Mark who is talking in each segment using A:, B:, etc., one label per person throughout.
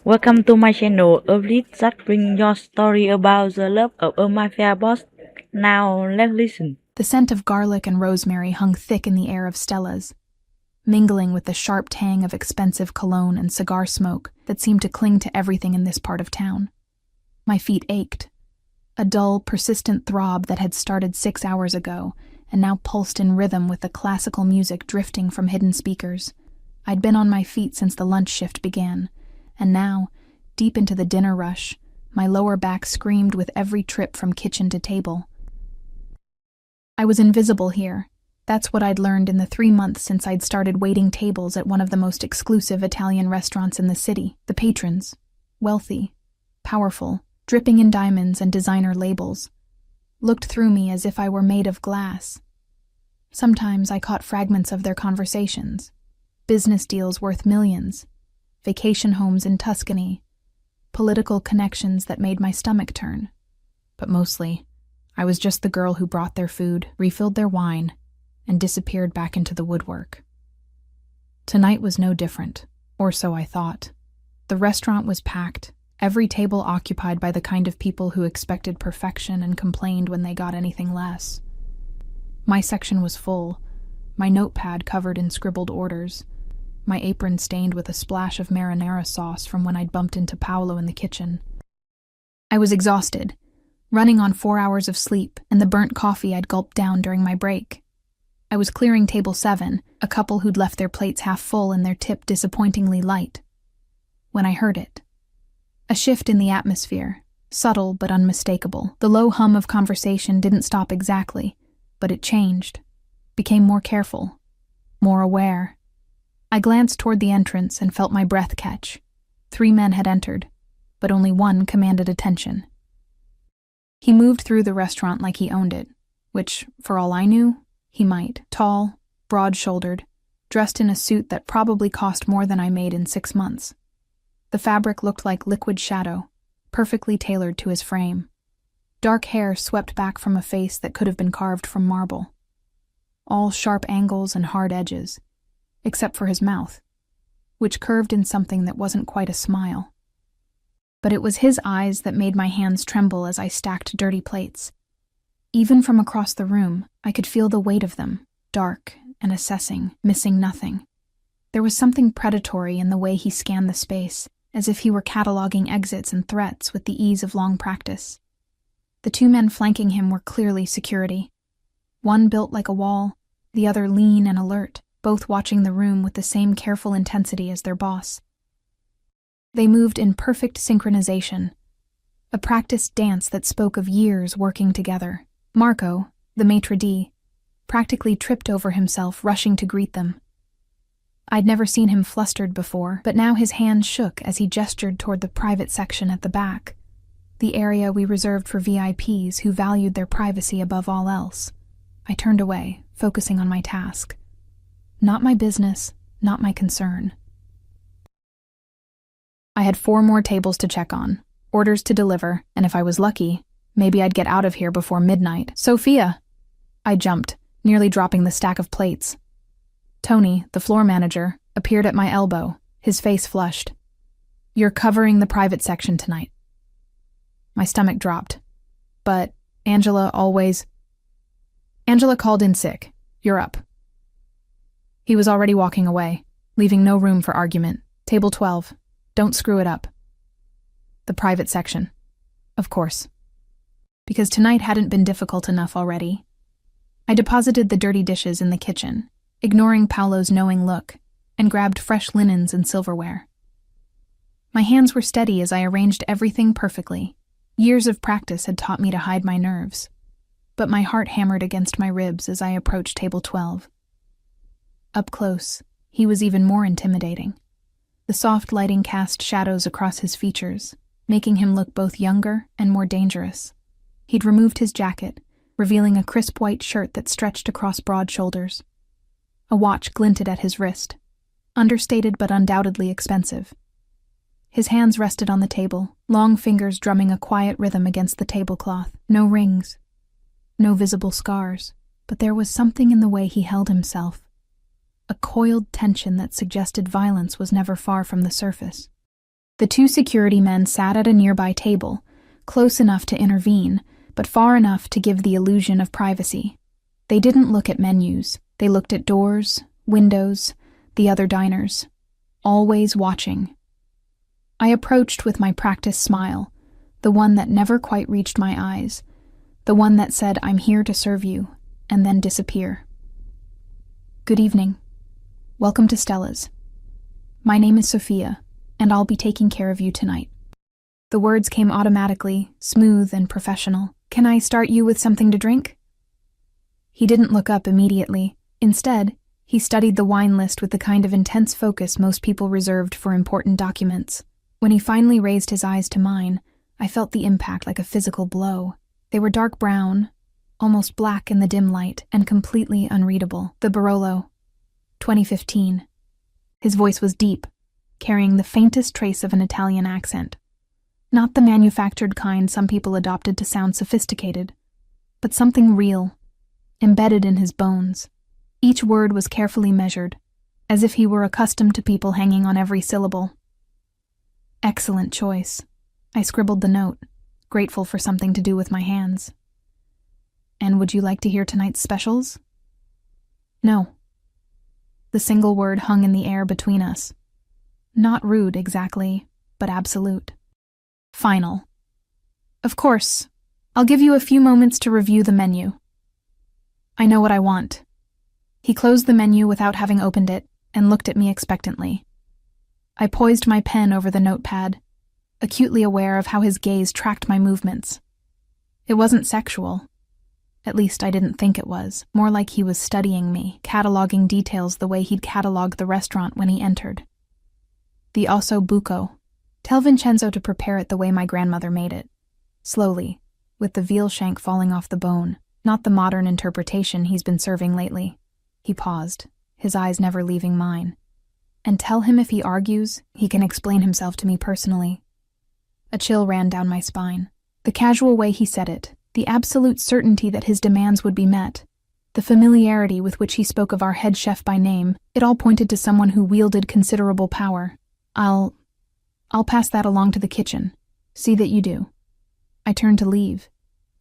A: Welcome to my channel, a list that brings your story about the love of a mafia boss. Now let's listen.
B: The scent of garlic and rosemary hung thick in the air of Stella's, mingling with the sharp tang of expensive cologne and cigar smoke that seemed to cling to everything in this part of town. My feet ached, a dull, persistent throb that had started 6 hours ago and now pulsed in rhythm with the classical music drifting from hidden speakers. I'd been on my feet since the lunch shift began, and now, deep into the dinner rush, my lower back screamed with every trip from kitchen to table. I was invisible here. That's what I'd learned in the 3 months since I'd started waiting tables at one of the most exclusive Italian restaurants in the city. The patrons, wealthy, powerful, dripping in diamonds and designer labels, looked through me as if I were made of glass. Sometimes I caught fragments of their conversations. Business deals worth millions, vacation homes in Tuscany, political connections that made my stomach turn. But mostly, I was just the girl who brought their food, refilled their wine, and disappeared back into the woodwork. Tonight was no different, or so I thought. The restaurant was packed, every table occupied by the kind of people who expected perfection and complained when they got anything less. My section was full, my notepad covered in scribbled orders, my apron stained with a splash of marinara sauce from when I'd bumped into Paolo in the kitchen. I was exhausted, running on 4 hours of sleep and the burnt coffee I'd gulped down during my break. I was clearing table 7, a couple who'd left their plates half full and their tip disappointingly light, when I heard it. A shift in the atmosphere, subtle but unmistakable. The low hum of conversation didn't stop exactly, but it changed, became more careful, more aware. I glanced toward the entrance and felt my breath catch. 3 men had entered, but only one commanded attention. He moved through the restaurant like he owned it, which, for all I knew, he might. Tall, broad-shouldered, dressed in a suit that probably cost more than I made in 6 months. The fabric looked like liquid shadow, perfectly tailored to his frame. Dark hair swept back from a face that could have been carved from marble. All sharp angles and hard edges, except for his mouth, which curved in something that wasn't quite a smile. But it was his eyes that made my hands tremble as I stacked dirty plates. Even from across the room, I could feel the weight of them, dark and assessing, missing nothing. There was something predatory in the way he scanned the space, as if he were cataloging exits and threats with the ease of long practice. The 2 men flanking him were clearly security. One built like a wall, the other lean and alert, both watching the room with the same careful intensity as their boss. They moved in perfect synchronization, a practiced dance that spoke of years working together. Marco, the maitre d', practically tripped over himself rushing to greet them. I'd never seen him flustered before, but now his hand shook as he gestured toward the private section at the back, the area we reserved for VIPs who valued their privacy above all else. I turned away, focusing on my task. Not my business, not my concern. I had 4 more tables to check on, orders to deliver, and if I was lucky, maybe I'd get out of here before midnight. Sophia! I jumped, nearly dropping the stack of plates. Tony, the floor manager, appeared at my elbow, his face flushed. "You're covering the private section tonight." My stomach dropped. But Angela called in sick. You're up. He was already walking away, leaving no room for argument. Table 12. Don't screw it up. The private section. Of course. Because tonight hadn't been difficult enough already. I deposited the dirty dishes in the kitchen, ignoring Paolo's knowing look, and grabbed fresh linens and silverware. My hands were steady as I arranged everything perfectly. Years of practice had taught me to hide my nerves, but my heart hammered against my ribs as I approached table 12. Up close, he was even more intimidating. The soft lighting cast shadows across his features, making him look both younger and more dangerous. He'd removed his jacket, revealing a crisp white shirt that stretched across broad shoulders. A watch glinted at his wrist, understated but undoubtedly expensive. His hands rested on the table, long fingers drumming a quiet rhythm against the tablecloth. No rings, no visible scars, but there was something in the way he held himself, a coiled tension that suggested violence was never far from the surface. The two security men sat at a nearby table, close enough to intervene, but far enough to give the illusion of privacy. They didn't look at menus. They looked at doors, windows, the other diners, always watching. I approached with my practiced smile, the one that never quite reached my eyes, the one that said, "I'm here to serve you," and then disappear. "Good evening. Welcome to Stella's. My name is Sophia, and I'll be taking care of you tonight." The words came automatically, smooth and professional. "Can I start you with something to drink?" He didn't look up immediately. Instead, he studied the wine list with the kind of intense focus most people reserved for important documents. When he finally raised his eyes to mine, I felt the impact like a physical blow. They were dark brown, almost black in the dim light, and completely unreadable. The Barolo, 2015. His voice was deep, carrying the faintest trace of an Italian accent. Not the manufactured kind some people adopted to sound sophisticated, but something real, embedded in his bones. Each word was carefully measured, as if he were accustomed to people hanging on every syllable. "Excellent choice." I scribbled the note, grateful for something to do with my hands. "And would you like to hear tonight's specials?" "No." The single word hung in the air between us. Not rude exactly, but absolute. Final. "Of course. I'll give you a few moments to review the menu." "I know what I want." He closed the menu without having opened it and looked at me expectantly. I poised my pen over the notepad, acutely aware of how his gaze tracked my movements. It wasn't sexual. At least I didn't think it was. More like he was studying me, cataloging details the way he'd cataloged the restaurant when he entered. "The osso buco. Tell Vincenzo to prepare it the way my grandmother made it. Slowly, with the veal shank falling off the bone, not the modern interpretation he's been serving lately." He paused, his eyes never leaving mine. "And tell him if he argues, he can explain himself to me personally." A chill ran down my spine. The casual way he said it, the absolute certainty that his demands would be met, the familiarity with which he spoke of our head chef by name, it all pointed to someone who wielded considerable power. I'll pass that along to the kitchen. See that you do." I turned to leave,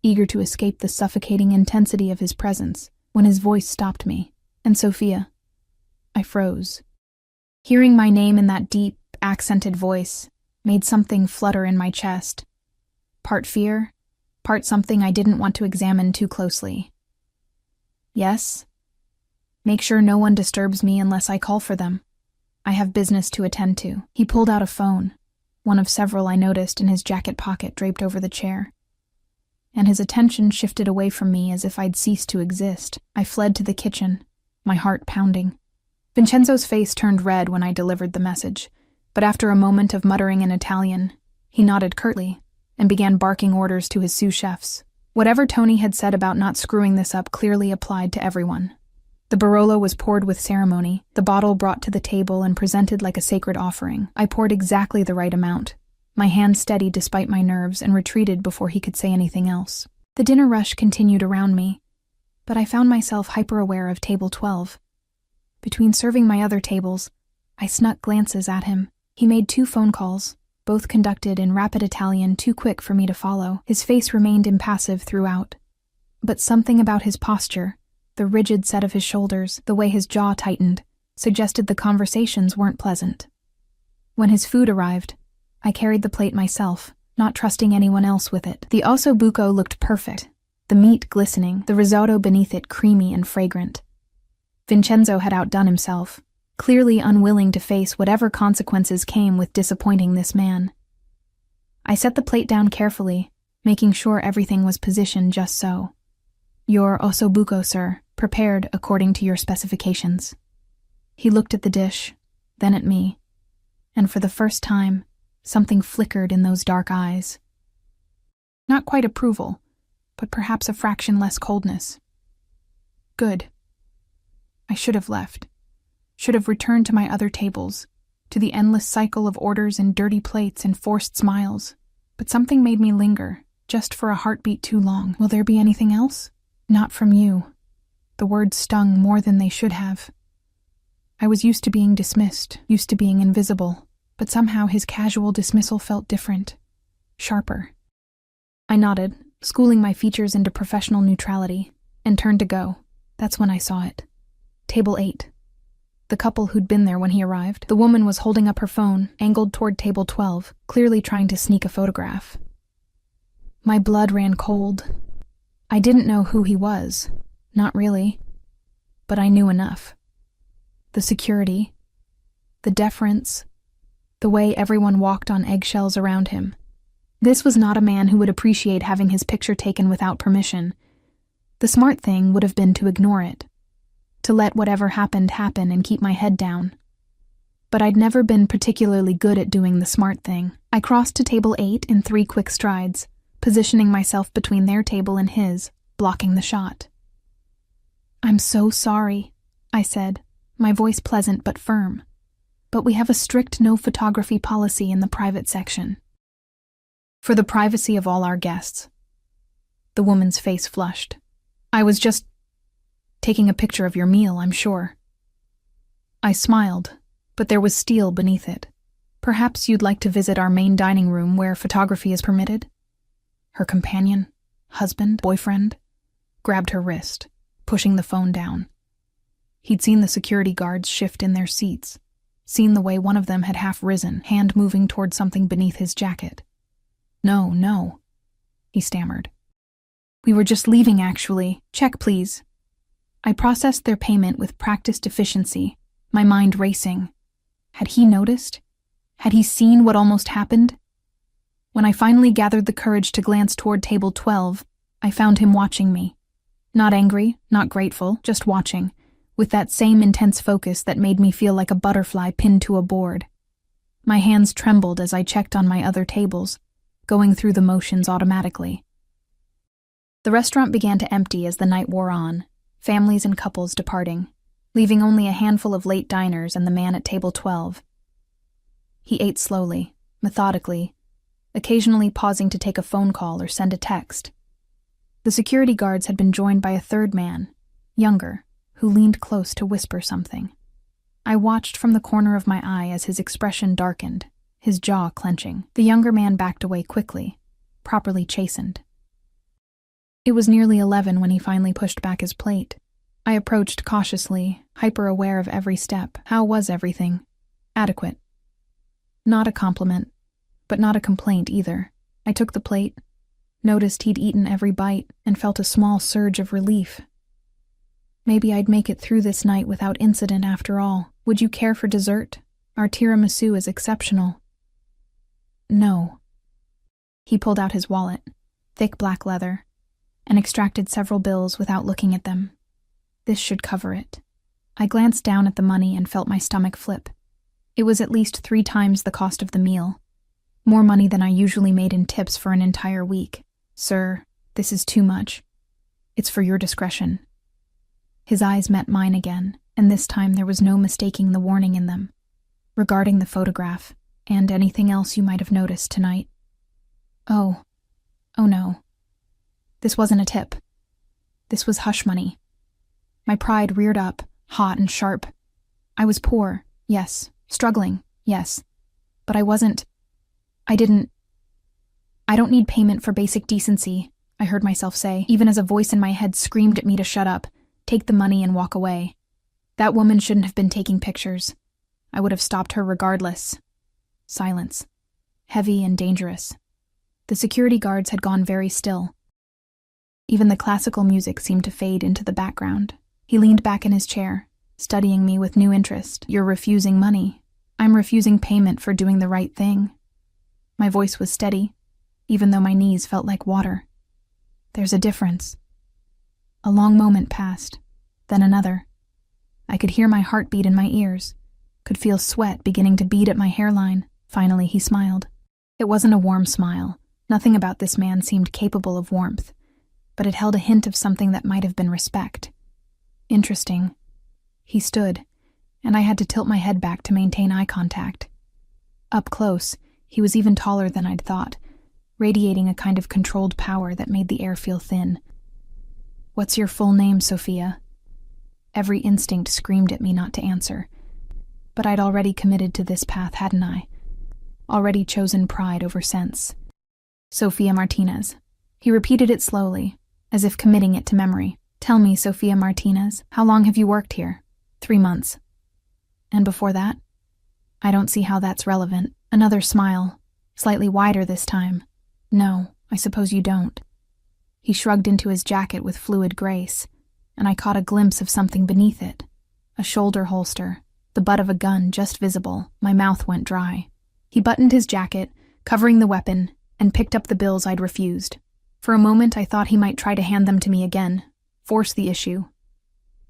B: eager to escape the suffocating intensity of his presence, when his voice stopped me. "And Sophia." I froze. Hearing my name in that deep, accented voice made something flutter in my chest. Part fear, part something I didn't want to examine too closely. "Yes? Make sure no one disturbs me unless I call for them. I have business to attend to." He pulled out a phone, one of several I noticed in his jacket pocket draped over the chair. And his attention shifted away from me as if I'd ceased to exist. I fled to the kitchen, my heart pounding. Vincenzo's face turned red when I delivered the message, but after a moment of muttering in Italian, he nodded curtly and began barking orders to his sous chefs. Whatever Tony had said about not screwing this up clearly applied to everyone. The Barolo was poured with ceremony, the bottle brought to the table and presented like a sacred offering. I poured exactly the right amount, my hand steady despite my nerves, and retreated before he could say anything else. The dinner rush continued around me, but I found myself hyper-aware of table 12. Between serving my other tables, I snuck glances at him. He made 2 phone calls, both conducted in rapid Italian too quick for me to follow. His face remained impassive throughout, but something about his posture, the rigid set of his shoulders, the way his jaw tightened, suggested the conversations weren't pleasant. When his food arrived, I carried the plate myself, not trusting anyone else with it. The osso buco looked perfect, the meat glistening, the risotto beneath it creamy and fragrant. Vincenzo had outdone himself, clearly unwilling to face whatever consequences came with disappointing this man. I set the plate down carefully, making sure everything was positioned just so. "Your osso buco, sir, prepared according to your specifications." He looked at the dish, then at me, and for the first time, something flickered in those dark eyes. Not quite approval, but perhaps a fraction less coldness. "Good." I should have left. Should have returned to my other tables, to the endless cycle of orders and dirty plates and forced smiles. But something made me linger, just for a heartbeat too long. "Will there be anything else?" "Not from you." The words stung more than they should have. I was used to being dismissed, used to being invisible. but somehow his casual dismissal felt different, sharper. I nodded, schooling my features into professional neutrality, and turned to go. That's when I saw it. Table 8. The couple who'd been there when he arrived. The woman was holding up her phone, angled toward table 12, clearly trying to sneak a photograph. My blood ran cold. I didn't know who he was. Not really. But I knew enough. The security, the deference, the way everyone walked on eggshells around him. This was not a man who would appreciate having his picture taken without permission. The smart thing would have been to ignore it, to let whatever happened happen and keep my head down. But I'd never been particularly good at doing the smart thing. I crossed to table 8 in 3 quick strides, positioning myself between their table and his, blocking the shot. "I'm so sorry," I said, my voice pleasant but firm. "But we have a strict no photography policy in the private section. For the privacy of all our guests." The woman's face flushed. "I was just taking a picture of your meal, I'm sure." I smiled, but there was steel beneath it. "Perhaps you'd like to visit our main dining room where photography is permitted?" Her companion, husband, boyfriend, grabbed her wrist, pushing the phone down. He'd seen the security guards shift in their seats, seen the way one of them had half risen, hand moving toward something beneath his jacket. No, he stammered. "We were just leaving, actually. Check, please." I processed their payment with practiced efficiency, my mind racing. Had he noticed? Had he seen what almost happened? When I finally gathered the courage to glance toward table 12, I found him watching me. Not angry, not grateful, just watching, with that same intense focus that made me feel like a butterfly pinned to a board. My hands trembled as I checked on my other tables, going through the motions automatically. The restaurant began to empty as the night wore on, families and couples departing, leaving only a handful of late diners and the man at table 12. He ate slowly, methodically, occasionally pausing to take a phone call or send a text. The security guards had been joined by a third man, younger, who leaned close to whisper something. I watched from the corner of my eye as his expression darkened, his jaw clenching. The younger man backed away quickly, properly chastened. It was nearly 11 when he finally pushed back his plate. I approached cautiously, hyper-aware of every step. How was everything? Adequate. Not a compliment, but not a complaint either. I took the plate, noticed he'd eaten every bite, and felt a small surge of relief. Maybe I'd make it through this night without incident after all. "Would you care for dessert? Our tiramisu is exceptional." "No." He pulled out his wallet, thick black leather, and extracted several bills without looking at them. This should cover it. I glanced down at the money and felt my stomach flip. It was at least 3 times the cost of the meal. More money than I usually made in tips for an entire week. "Sir, this is too much. It's for your discretion." His eyes met mine again, and this time there was no mistaking the warning in them. "Regarding the photograph, and anything else you might have noticed tonight." Oh no. This wasn't a tip. This was hush money. My pride reared up, hot and sharp. I was poor, yes. Struggling, yes. But I don't need payment for basic decency, I heard myself say, even as a voice in my head screamed at me to shut up, take the money and walk away. That woman shouldn't have been taking pictures. I would have stopped her regardless. Silence. Heavy and dangerous. The security guards had gone very still. Even the classical music seemed to fade into the background. He leaned back in his chair, studying me with new interest. "You're refusing money. I'm refusing payment for doing the right thing." My voice was steady, even though my knees felt like water. "There's a difference." A long moment passed, then another. I could hear my heartbeat in my ears, could feel sweat beginning to bead at my hairline. Finally, he smiled. It wasn't a warm smile. Nothing about this man seemed capable of warmth, but it held a hint of something that might have been respect. Interesting. He stood, and I had to tilt my head back to maintain eye contact. Up close, he was even taller than I'd thought, radiating a kind of controlled power that made the air feel thin. "What's your full name, Sophia?" Every instinct screamed at me not to answer. But I'd already committed to this path, hadn't I? already chosen pride over sense. Sophia Martinez. He repeated it slowly, as if committing it to memory. Tell me, Sophia Martinez, how long have you worked here? 3 months. And before that? I don't see how that's relevant. Another smile, slightly wider this time. No, I suppose you don't. He shrugged into his jacket with fluid grace, and I caught a glimpse of something beneath it. A shoulder holster, the butt of a gun just visible. My mouth went dry. He buttoned his jacket, covering the weapon, and picked up the bills I'd refused. For a moment I thought he might try to hand them to me again, force the issue.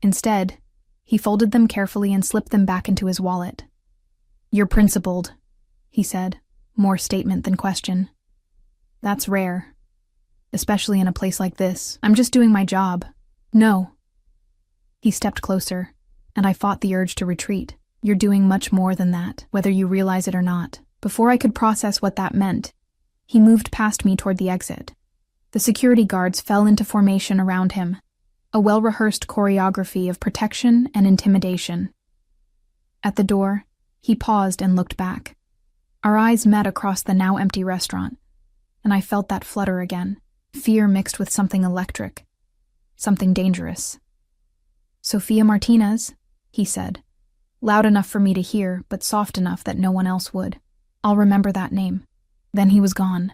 B: Instead, he folded them carefully and slipped them back into his wallet. You're principled, he said, more statement than question. That's rare, especially in a place like this. I'm just doing my job. No. He stepped closer, and I fought the urge to retreat. You're doing much more than that, whether you realize it or not. Before I could process what that meant, he moved past me toward the exit. The security guards fell into formation around him, a well-rehearsed choreography of protection and intimidation. At the door, he paused and looked back. Our eyes met across the now empty restaurant, and I felt that flutter again, fear mixed with something electric, something dangerous. Sophia Martinez, he said, loud enough for me to hear, but soft enough that no one else would. I'll remember that name. Then he was gone,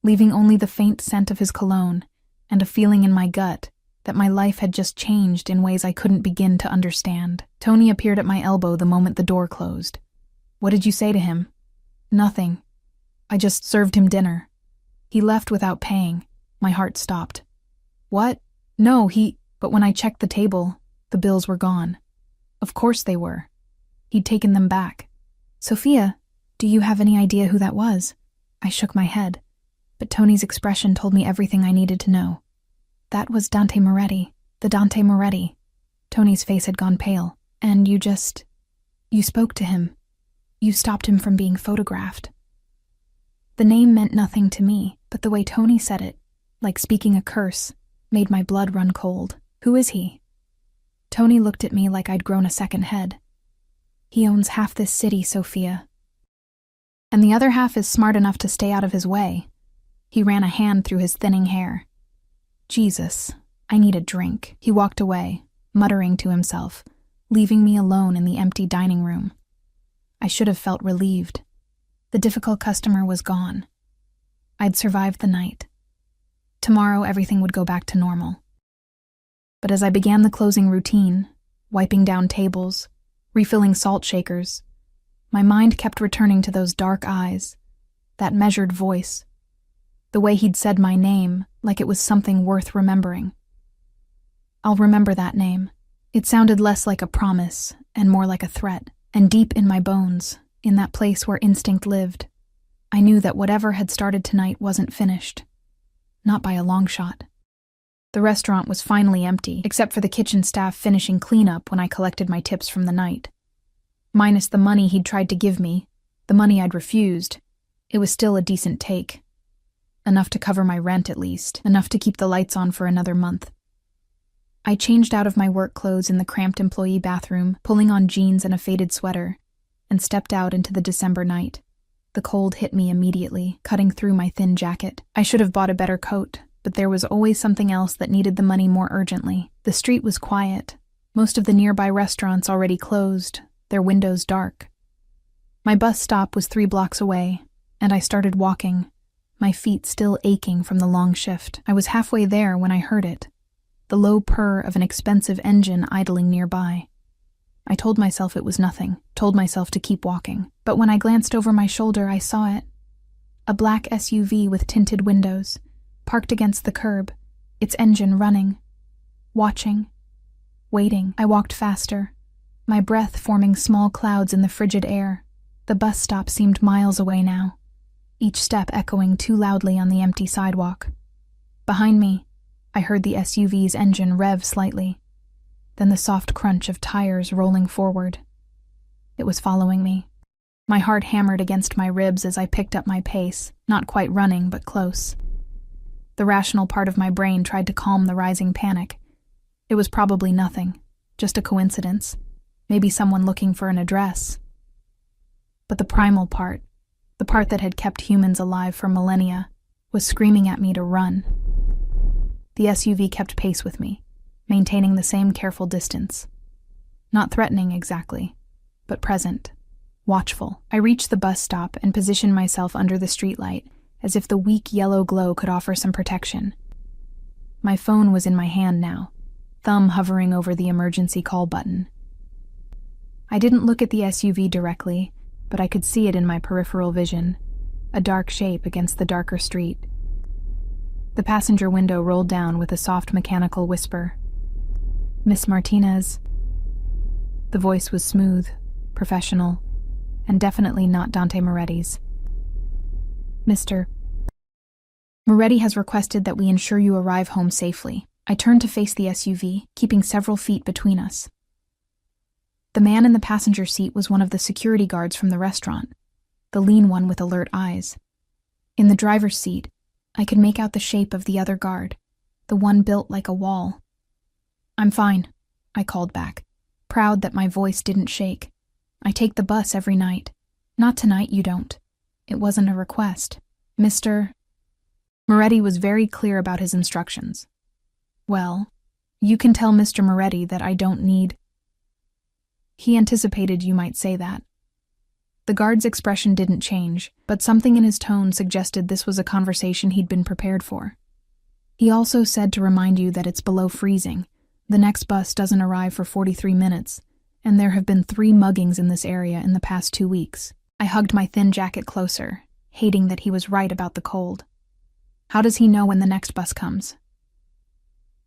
B: leaving only the faint scent of his cologne and a feeling in my gut that my life had just changed in ways I couldn't begin to understand. Tony appeared at my elbow the moment the door closed. What did you say to him? Nothing. I just served him dinner. He left without paying. My heart stopped. What? No, But when I checked the table, the bills were gone. Of course they were. He'd taken them back. Sophia, do you have any idea who that was? I shook my head, but Tony's expression told me everything I needed to know. That was Dante Moretti, the Dante Moretti. Tony's face had gone pale. And you spoke to him. You stopped him from being photographed. The name meant nothing to me, but the way Tony said it, like speaking a curse, made my blood run cold. Who is he? Tony looked at me like I'd grown a second head. He owns half this city, Sophia. And the other half is smart enough to stay out of his way. He ran a hand through his thinning hair. Jesus, I need a drink. He walked away, muttering to himself, leaving me alone in the empty dining room. I should have felt relieved. The difficult customer was gone. I'd survived the night. Tomorrow everything would go back to normal. But as I began the closing routine, wiping down tables, refilling salt shakers, my mind kept returning to those dark eyes, that measured voice, the way he'd said my name like it was something worth remembering. I'll remember that name. It sounded less like a promise and more like a threat, and deep in my bones, in that place where instinct lived, I knew that whatever had started tonight wasn't finished. Not by a long shot. The restaurant was finally empty, except for the kitchen staff finishing cleanup when I collected my tips from the night. Minus the money he'd tried to give me, the money I'd refused, it was still a decent take. Enough to cover my rent at least, enough to keep the lights on for another month. I changed out of my work clothes in the cramped employee bathroom, pulling on jeans and a faded sweater, and stepped out into the December night. The cold hit me immediately, cutting through my thin jacket. I should have bought a better coat, but there was always something else that needed the money more urgently. The street was quiet, most of the nearby restaurants already closed, their windows dark. My bus stop was 3 blocks away, and I started walking, my feet still aching from the long shift. I was halfway there when I heard it, the low purr of an expensive engine idling nearby. I told myself it was nothing, told myself to keep walking. But when I glanced over my shoulder, I saw it. A black SUV with tinted windows, parked against the curb, its engine running. Watching. Waiting. I walked faster, my breath forming small clouds in the frigid air. The bus stop seemed miles away now, each step echoing too loudly on the empty sidewalk. Behind me, I heard the SUV's engine rev slightly, then the soft crunch of tires rolling forward. It was following me. My heart hammered against my ribs as I picked up my pace, not quite running, but close. The rational part of my brain tried to calm the rising panic. It was probably nothing, just a coincidence, maybe someone looking for an address. But the primal part, The part that had kept humans alive for millennia was screaming at me to run. The SUV kept pace with me, maintaining the same careful distance. Not threatening exactly, but present, watchful. I reached the bus stop and positioned myself under the streetlight, as if the weak yellow glow could offer some protection. My phone was in my hand now, thumb hovering over the emergency call button. I didn't look at the SUV directly, but I could see it in my peripheral vision, a dark shape against the darker street. The passenger window rolled down with a soft mechanical whisper. "Miss Martinez." The voice was smooth, professional, and definitely not Dante Moretti's. "Mr. Moretti has requested that we ensure you arrive home safely." I turned to face the SUV, keeping several feet between us. The man in the passenger seat was one of the security guards from the restaurant, the lean one with alert eyes. In the driver's seat, I could make out the shape of the other guard, the one built like a wall. "I'm fine," I called back, proud that my voice didn't shake. "I take the bus every night." "Not tonight, you don't. It wasn't a request. Mr. Moretti was very clear about his instructions. "Well, you can tell Mr. Moretti that I don't need—" He anticipated you might say that. The guard's expression didn't change, but something in his tone suggested this was a conversation he'd been prepared for. "He also said to remind you that it's below freezing. The next bus doesn't arrive for 43 minutes, and there have been 3 muggings in this area in the past 2 weeks." I hugged my thin jacket closer, hating that he was right about the cold. "How does he know when the next bus comes?"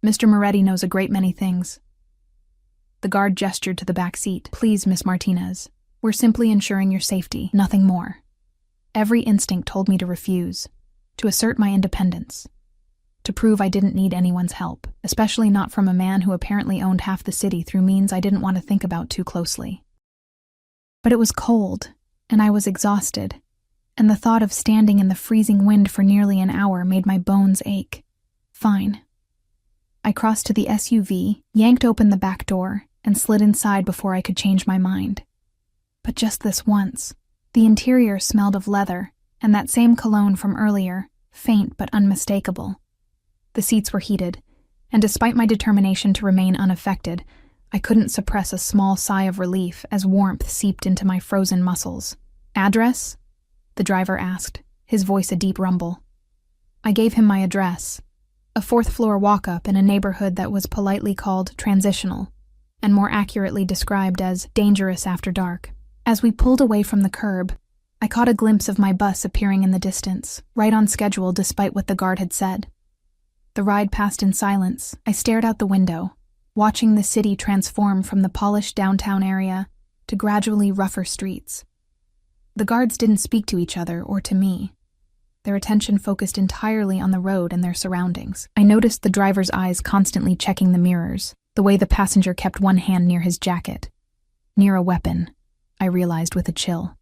B: "Mr. Moretti knows a great many things." The guard gestured to the back seat. "Please, Miss Martinez, we're simply ensuring your safety, nothing more." Every instinct told me to refuse, to assert my independence, to prove I didn't need anyone's help, especially not from a man who apparently owned half the city through means I didn't want to think about too closely. But it was cold, and I was exhausted, and the thought of standing in the freezing wind for nearly an hour made my bones ache. Fine. I crossed to the SUV, yanked open the back door, and slid inside before I could change my mind. But just this once. The interior smelled of leather, and that same cologne from earlier, faint but unmistakable. The seats were heated, and despite my determination to remain unaffected, I couldn't suppress a small sigh of relief as warmth seeped into my frozen muscles. "Address?" the driver asked, his voice a deep rumble. I gave him my address, a 4th-floor walk-up in a neighborhood that was politely called transitional, and more accurately described as dangerous after dark. As we pulled away from the curb, I caught a glimpse of my bus appearing in the distance, right on schedule despite what the guard had said. The ride passed in silence. I stared out the window, watching the city transform from the polished downtown area to gradually rougher streets. The guards didn't speak to each other or to me. Their attention focused entirely on the road and their surroundings. I noticed the driver's eyes constantly checking the mirrors, the way the passenger kept one hand near his jacket. Near a weapon, I realized with a chill.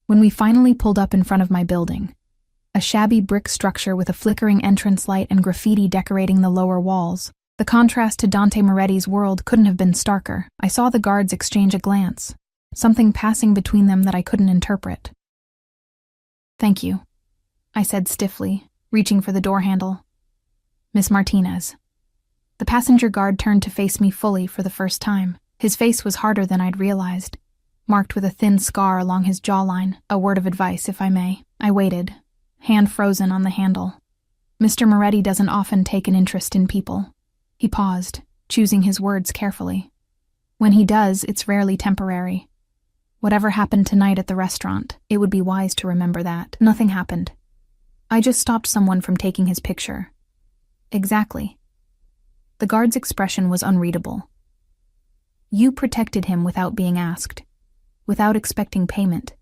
B: When we finally pulled up in front of my building, a shabby brick structure with a flickering entrance light and graffiti decorating the lower walls, the contrast to Dante Moretti's world couldn't have been starker. I saw the guards exchange a glance, something passing between them that I couldn't interpret. "Thank you," I said stiffly, reaching for the door handle. "Miss Martinez." The passenger guard turned to face me fully for the first time. His face was harder than I'd realized, marked with a thin scar along his jawline. "A word of advice, if I may." I waited, hand frozen on the handle. "Mr. Moretti doesn't often take an interest in people." He paused, choosing his words carefully. "When he does, it's rarely temporary. Whatever happened tonight at the restaurant, it would be wise to remember that." "Nothing happened. I just stopped someone from taking his picture." "Exactly." The guard's expression was unreadable. "You protected him without being asked, without expecting payment.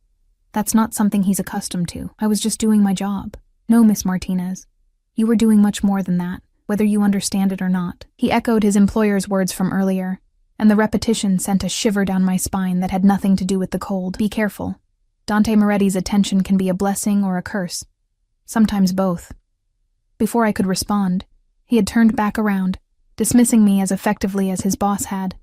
B: That's not something he's accustomed to. I was just doing my job." "No, Miss Martinez. You were doing much more than that, whether you understand it or not." He echoed his employer's words from earlier, and the repetition sent a shiver down my spine that had nothing to do with the cold. "Be careful. Dante Moretti's attention can be a blessing or a curse. Sometimes both." Before I could respond, he had turned back around, dismissing me as effectively as his boss had.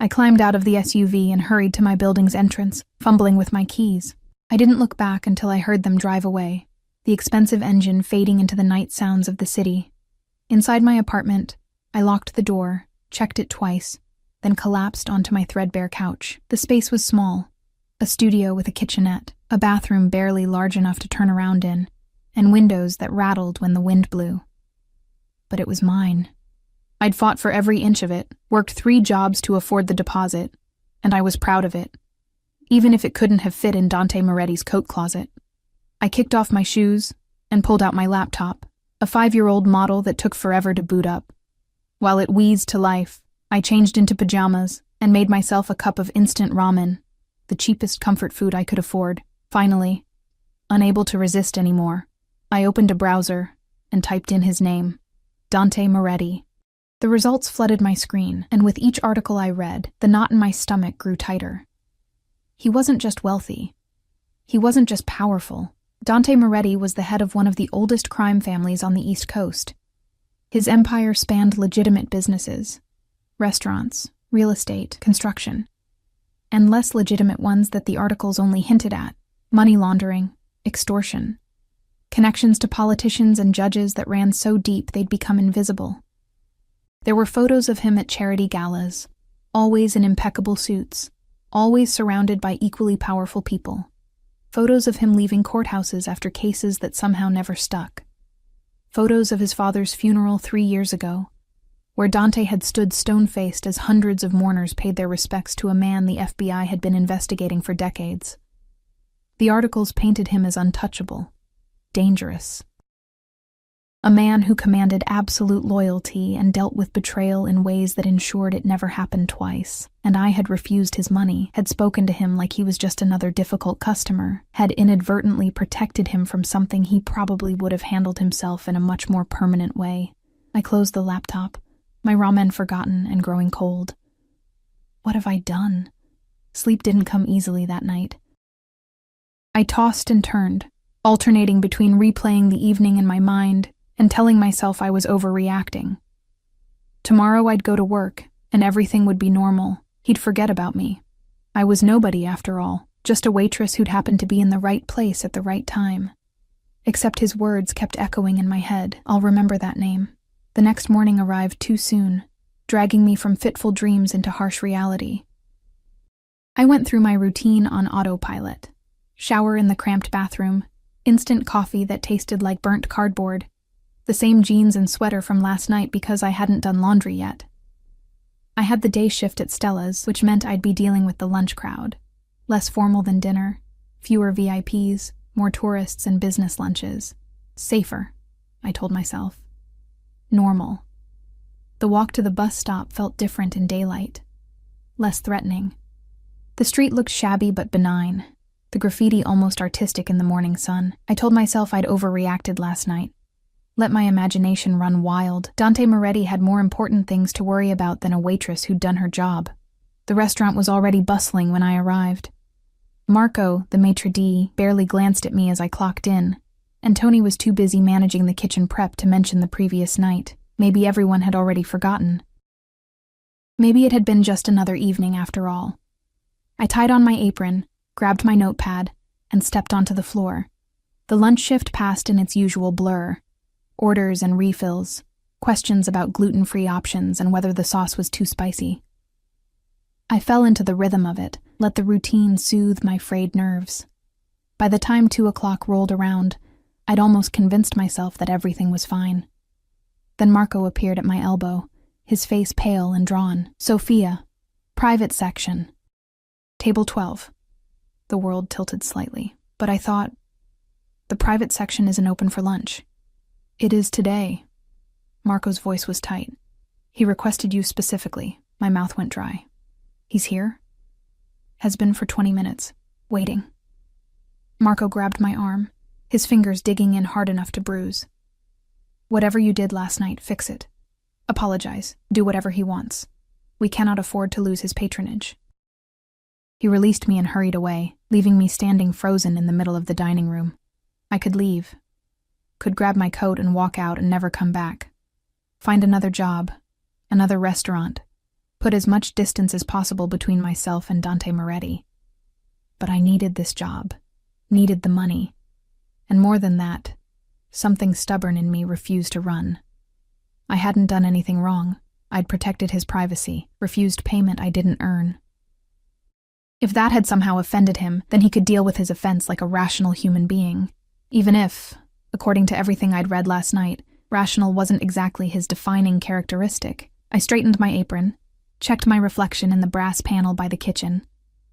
B: I climbed out of the SUV and hurried to my building's entrance, fumbling with my keys. I didn't look back until I heard them drive away, the expensive engine fading into the night sounds of the city. Inside my apartment, I locked the door, checked it twice, then collapsed onto my threadbare couch. The space was small, a studio with a kitchenette, a bathroom barely large enough to turn around in, and windows that rattled when the wind blew. But it was mine. I'd fought for every inch of it, worked 3 jobs to afford the deposit, and I was proud of it, even if it couldn't have fit in Dante Moretti's coat closet. I kicked off my shoes and pulled out my laptop, a 5-year-old model that took forever to boot up. While it wheezed to life, I changed into pajamas and made myself a cup of instant ramen, the cheapest comfort food I could afford. Finally, unable to resist anymore, I opened a browser and typed in his name, Dante Moretti. The results flooded my screen, and with each article I read, the knot in my stomach grew tighter. He wasn't just wealthy. He wasn't just powerful. Dante Moretti was the head of one of the oldest crime families on the East Coast. His empire spanned legitimate businesses, restaurants, real estate, construction, and less legitimate ones that the articles only hinted at: money laundering, extortion, connections to politicians and judges that ran so deep they'd become invisible. There were photos of him at charity galas, always in impeccable suits, always surrounded by equally powerful people. Photos of him leaving courthouses after cases that somehow never stuck. Photos of his father's funeral 3 years ago, where Dante had stood stone-faced as hundreds of mourners paid their respects to a man the FBI had been investigating for decades. The articles painted him as untouchable, dangerous. A man who commanded absolute loyalty and dealt with betrayal in ways that ensured it never happened twice. And I had refused his money, had spoken to him like he was just another difficult customer, had inadvertently protected him from something he probably would have handled himself in a much more permanent way. I closed the laptop, my ramen forgotten and growing cold. What have I done? Sleep didn't come easily that night. I tossed and turned, alternating between replaying the evening in my mind and telling myself I was overreacting. Tomorrow I'd go to work, and everything would be normal. He'd forget about me. I was nobody, after all, just a waitress who'd happened to be in the right place at the right time. Except his words kept echoing in my head. I'll remember that name. The next morning arrived too soon, dragging me from fitful dreams into harsh reality. I went through my routine on autopilot. Shower in the cramped bathroom, instant coffee that tasted like burnt cardboard, the same jeans and sweater from last night because I hadn't done laundry yet. I had the day shift at Stella's, which meant I'd be dealing with the lunch crowd. Less formal than dinner, fewer VIPs, more tourists and business lunches. Safer, I told myself. Normal. The walk to the bus stop felt different in daylight. Less threatening. The street looked shabby but benign, the graffiti almost artistic in the morning sun. I told myself I'd overreacted last night. Let my imagination run wild. Dante Moretti had more important things to worry about than a waitress who'd done her job. The restaurant was already bustling when I arrived. Marco, the maitre d', barely glanced at me as I clocked in, and Tony was too busy managing the kitchen prep to mention the previous night. Maybe everyone had already forgotten. Maybe it had been just another evening after all. I tied on my apron, grabbed my notepad, and stepped onto the floor. The lunch shift passed in its usual blur. Orders and refills, questions about gluten-free options and whether the sauce was too spicy. I fell into the rhythm of it, let the routine soothe my frayed nerves. By the time 2 o'clock rolled around, I'd almost convinced myself that everything was fine. Then Marco appeared at my elbow, his face pale and drawn. Sophia, private section. Table 12. The world tilted slightly, but I thought, the private section isn't open for lunch. It is today. Marco's voice was tight. He requested you specifically. My mouth went dry. He's here? Has been for 20 minutes. Waiting. Marco grabbed my arm, his fingers digging in hard enough to bruise. Whatever you did last night, fix it. Apologize. Do whatever he wants. We cannot afford to lose his patronage. He released me and hurried away, leaving me standing frozen in the middle of the dining room. I could leave. Could grab my coat and walk out and never come back. Find another job, another restaurant, put as much distance as possible between myself and Dante Moretti. But I needed this job. needed the money. And more than that, something stubborn in me refused to run. I hadn't done anything wrong. I'd protected his privacy, refused payment I didn't earn. If that had somehow offended him, then he could deal with his offense like a rational human being. Even if, according to everything I'd read last night, rational wasn't exactly his defining characteristic. I straightened my apron, checked my reflection in the brass panel by the kitchen.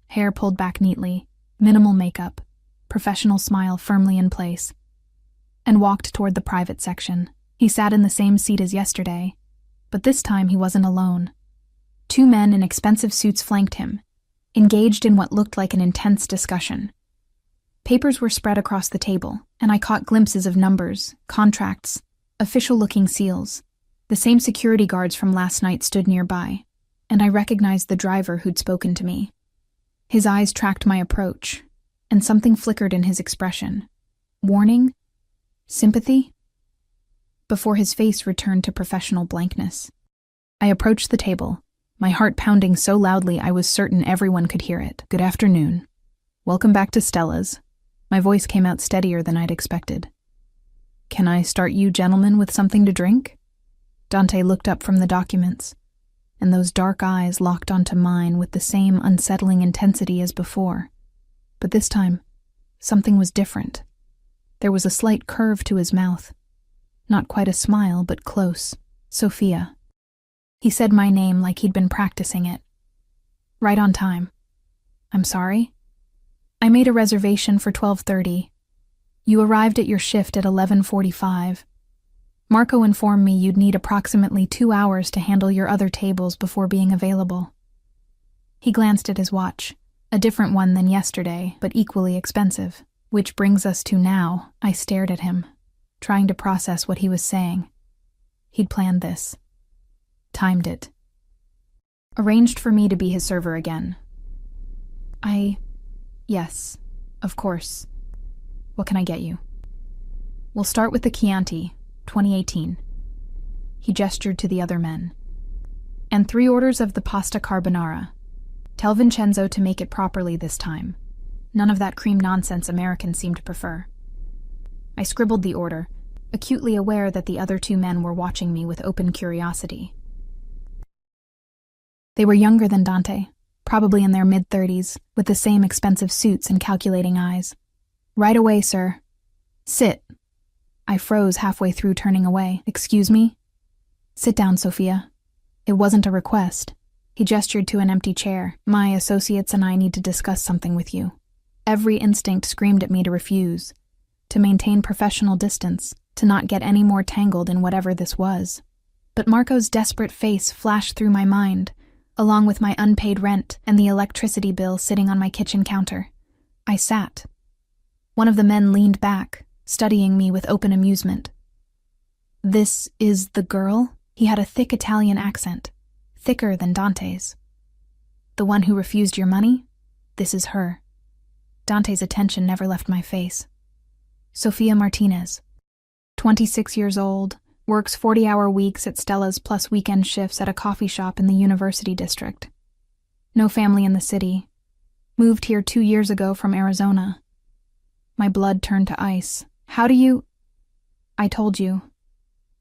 B: Hair pulled back neatly, minimal makeup, professional smile firmly in place, and walked toward the private section. He sat in the same seat as yesterday, but this time he wasn't alone. 2 men in expensive suits flanked him, engaged in what looked like an intense discussion. Papers were spread across the table, and I caught glimpses of numbers, contracts, official-looking seals. The same security guards from last night stood nearby, and I recognized the driver who'd spoken to me. His eyes tracked my approach, and something flickered in his expression. Warning? Sympathy? Before his face returned to professional blankness. I approached the table, my heart pounding so loudly I was certain everyone could hear it. Good afternoon. Welcome back to Stella's. My voice came out steadier than I'd expected. Can I start you gentlemen with something to drink? Dante looked up from the documents, and those dark eyes locked onto mine with the same unsettling intensity as before. But this time, something was different. There was a slight curve to his mouth. Not quite a smile, but close. Sophia. He said my name like he'd been practicing it. Right on time. I'm sorry? I made a reservation for 12:30. You arrived at your shift at 11:45. Marco informed me you'd need approximately 2 hours to handle your other tables before being available. He glanced at his watch, a different one than yesterday, but equally expensive. Which brings us to now. I stared at him, trying to process what he was saying. He'd planned this. Timed it. Arranged for me to be his server again. Yes, of course. What can I get you? We'll start with the Chianti, 2018. He gestured to the other men. And 3 orders of the pasta carbonara. Tell Vincenzo to make it properly this time. None of that cream nonsense Americans seem to prefer. I scribbled the order, acutely aware that the other 2 men were watching me with open curiosity. They were younger than Dante, probably in their mid-30s, with the same expensive suits and calculating eyes. Right away, sir. Sit. I froze halfway through turning away. Excuse me? Sit down, Sophia. It wasn't a request. He gestured to an empty chair. My associates and I need to discuss something with you. Every instinct screamed at me to refuse, to maintain professional distance, to not get any more tangled in whatever this was. But Marco's desperate face flashed through my mind, along with my unpaid rent and the electricity bill sitting on my kitchen counter. I sat. One of the men leaned back, studying me with open amusement. This is the girl? He had a thick Italian accent, thicker than Dante's. The one who refused your money? This is her. Dante's attention never left my face. Sophia Martinez. 26 years old, works 40-hour weeks at Stella's plus weekend shifts at a coffee shop in the University District. No family in the city. Moved here 2 years ago from Arizona. My blood turned to ice. How do you... I told you.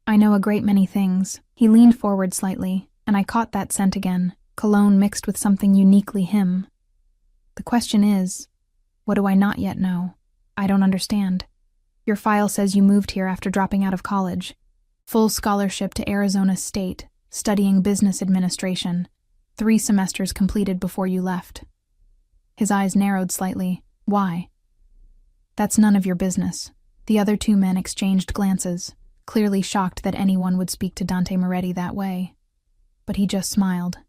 B: I know a great many things. He leaned forward slightly, and I caught that scent again, cologne mixed with something uniquely him. The question is, what do I not yet know? I don't understand. Your file says you moved here after dropping out of college. Full scholarship to Arizona State, studying business administration. 3 semesters completed before you left. His eyes narrowed slightly. Why? That's none of your business. The other 2 men exchanged glances, clearly shocked that anyone would speak to Dante Moretti that way. But he just smiled,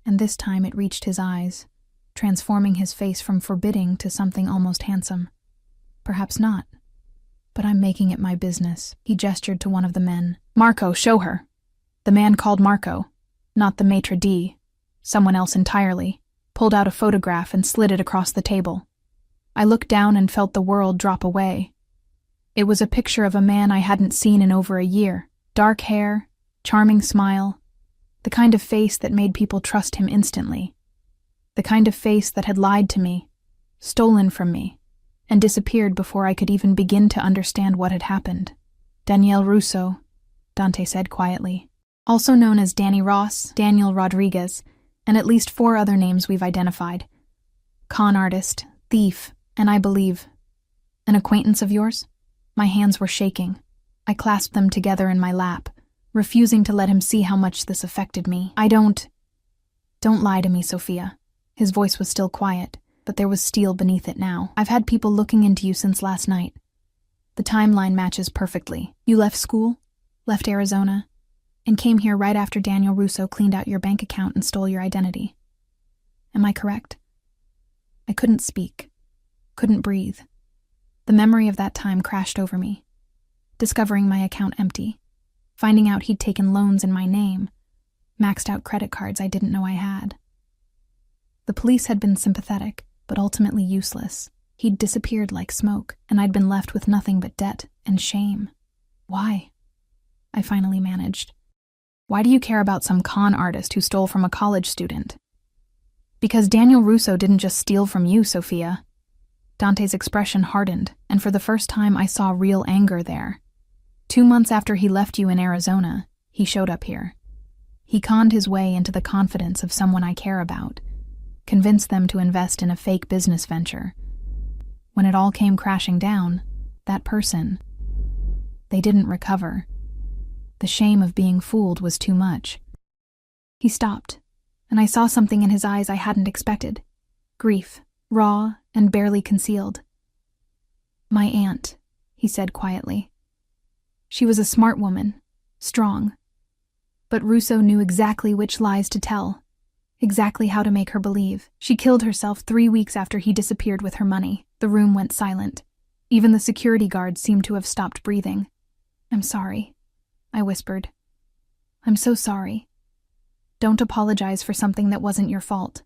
B: and this time it reached his eyes, transforming his face from forbidding to something almost handsome. Perhaps not. But I'm making it my business. He gestured to one of the men. Marco, show her. The man called Marco, not the maitre d', someone else entirely, pulled out a photograph and slid it across the table. I looked down and felt the world drop away. It was a picture of a man I hadn't seen in over a year. Dark hair, charming smile, the kind of face that made people trust him instantly. The kind of face that had lied to me, stolen from me, and disappeared before I could even begin to understand what had happened. Danielle Russo, Dante said quietly. Also known as Danny Ross, Daniel Rodriguez, and at least 4 other names we've identified. Con artist, thief, and I believe, an acquaintance of yours? My hands were shaking. I clasped them together in my lap, refusing to let him see how much this affected me. Don't lie to me, Sophia. His voice was still quiet, but there was steel beneath it now. I've had people looking into you since last night. The timeline matches perfectly. You left school, left Arizona, and came here right after Daniel Russo cleaned out your bank account and stole your identity. Am I correct? I couldn't speak, couldn't breathe. The memory of that time crashed over me. Discovering my account empty, finding out he'd taken loans in my name, maxed out credit cards I didn't know I had. The police had been sympathetic, but ultimately useless. He'd disappeared like smoke, and I'd been left with nothing but debt and shame. Why? I finally managed. Why do you care about some con artist who stole from a college student? Because Daniel Russo didn't just steal from you, Sophia. Dante's expression hardened, and for the first time I saw real anger there. 2 months after he left you in Arizona, he showed up here. He conned his way into the confidence of someone I care about, convinced them to invest in a fake business venture. When it all came crashing down, that person, they didn't recover. The shame of being fooled was too much. He stopped, and I saw something in his eyes I hadn't expected. Grief, raw and barely concealed. My aunt, he said quietly. She was a smart woman, strong. But Russo knew exactly which lies to tell, exactly how to make her believe. She killed herself 3 weeks after he disappeared with her money. The room went silent. Even the security guards seemed to have stopped breathing. I'm sorry, I whispered. I'm so sorry. Don't apologize for something that wasn't your fault.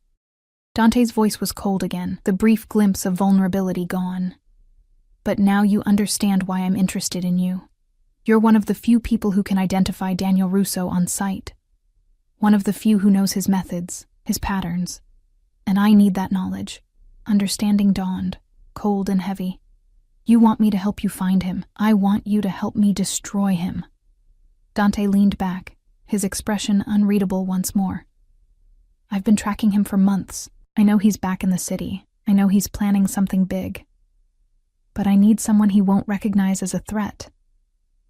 B: Dante's voice was cold again, the brief glimpse of vulnerability gone. But now you understand why I'm interested in you. You're one of the few people who can identify Daniel Russo on sight. One of the few who knows his methods, his patterns. And I need that knowledge. Understanding dawned, cold and heavy. You want me to help you find him. I want you to help me destroy him. Dante leaned back, his expression unreadable once more. I've been tracking him for months. I know he's back in the city. I know he's planning something big. But I need someone he won't recognize as a threat.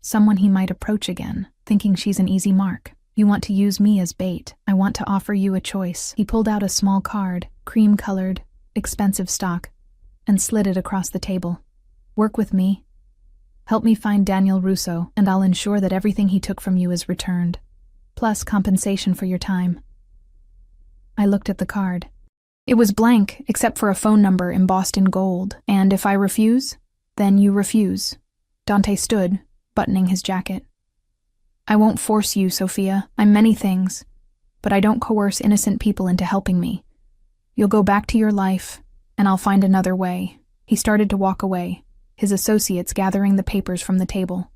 B: Someone he might approach again, thinking she's an easy mark. You want to use me as bait. I want to offer you a choice. He pulled out a small card, cream-colored, expensive stock, and slid it across the table. Work with me. Help me find Daniel Russo, and I'll ensure that everything he took from you is returned. Plus compensation for your time. I looked at the card. It was blank, except for a phone number embossed in gold. And if I refuse, then you refuse. Dante stood, buttoning his jacket. I won't force you, Sophia. I'm many things, but I don't coerce innocent people into helping me. You'll go back to your life, and I'll find another way. He started to walk away, his associates gathering the papers from the table.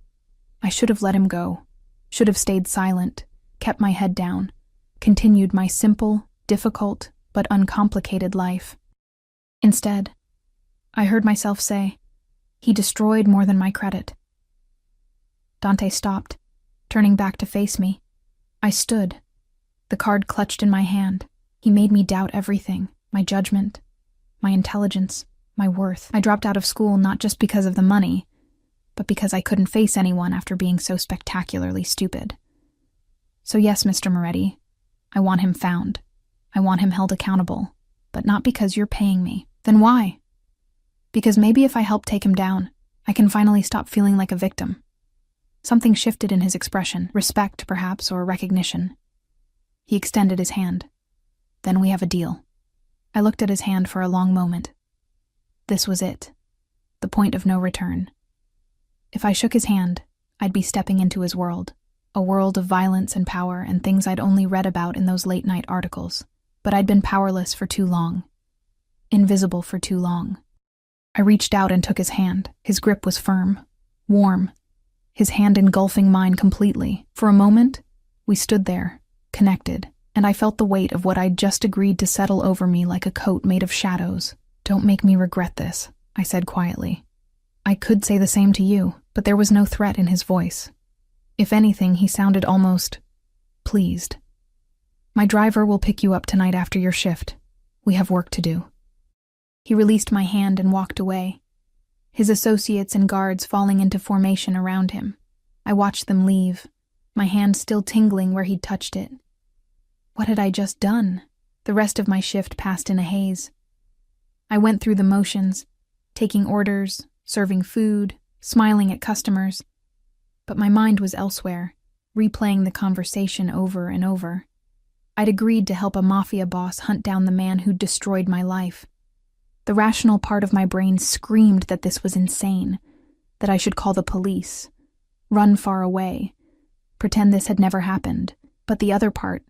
B: I should have let him go, should have stayed silent, kept my head down, continued my simple, difficult, but uncomplicated life. Instead, I heard myself say, he destroyed more than my credit. Dante stopped, turning back to face me. I stood, the card clutched in my hand. He made me doubt everything, my judgment, my intelligence, my worth. I dropped out of school not just because of the money, but because I couldn't face anyone after being so spectacularly stupid. So yes, Mr. Moretti, I want him found. I want him held accountable, but not because you're paying me. Then why? Because maybe if I help take him down, I can finally stop feeling like a victim. Something shifted in his expression, respect perhaps, or recognition. He extended his hand. Then we have a deal. I looked at his hand for a long moment. This was it, the point of no return. If I shook his hand, I'd be stepping into his world, a world of violence and power and things I'd only read about in those late-night articles. But I'd been powerless for too long, invisible for too long. I reached out and took his hand. His grip was firm, warm, his hand engulfing mine completely. For a moment, we stood there, connected, and I felt the weight of what I'd just agreed to settle over me like a coat made of shadows. Don't make me regret this, I said quietly. I could say the same to you, but there was no threat in his voice. If anything, he sounded almost pleased. My driver will pick you up tonight after your shift. We have work to do. He released my hand and walked away, his associates and guards falling into formation around him. I watched them leave, my hand still tingling where he'd touched it. What had I just done? The rest of my shift passed in a haze. I went through the motions, taking orders, serving food, smiling at customers. But my mind was elsewhere, replaying the conversation over and over. I'd agreed to help a Mafia boss hunt down the man who'd destroyed my life. The rational part of my brain screamed that this was insane, that I should call the police, run far away, pretend this had never happened. But the other part,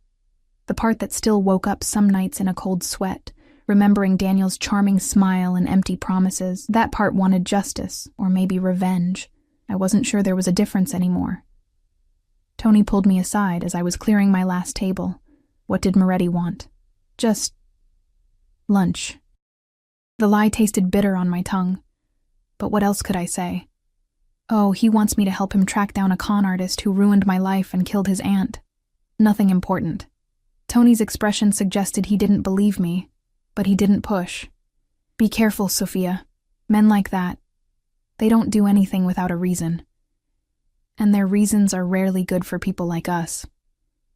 B: the part that still woke up some nights in a cold sweat, remembering Daniel's charming smile and empty promises, that part wanted justice, or maybe revenge. I wasn't sure there was a difference anymore. Tony pulled me aside as I was clearing my last table. What did Moretti want? Just lunch. The lie tasted bitter on my tongue. But what else could I say? Oh, he wants me to help him track down a con artist who ruined my life and killed his aunt. Nothing important. Tony's expression suggested he didn't believe me, but he didn't push. Be careful, Sophia. Men like that, they don't do anything without a reason. And their reasons are rarely good for people like us.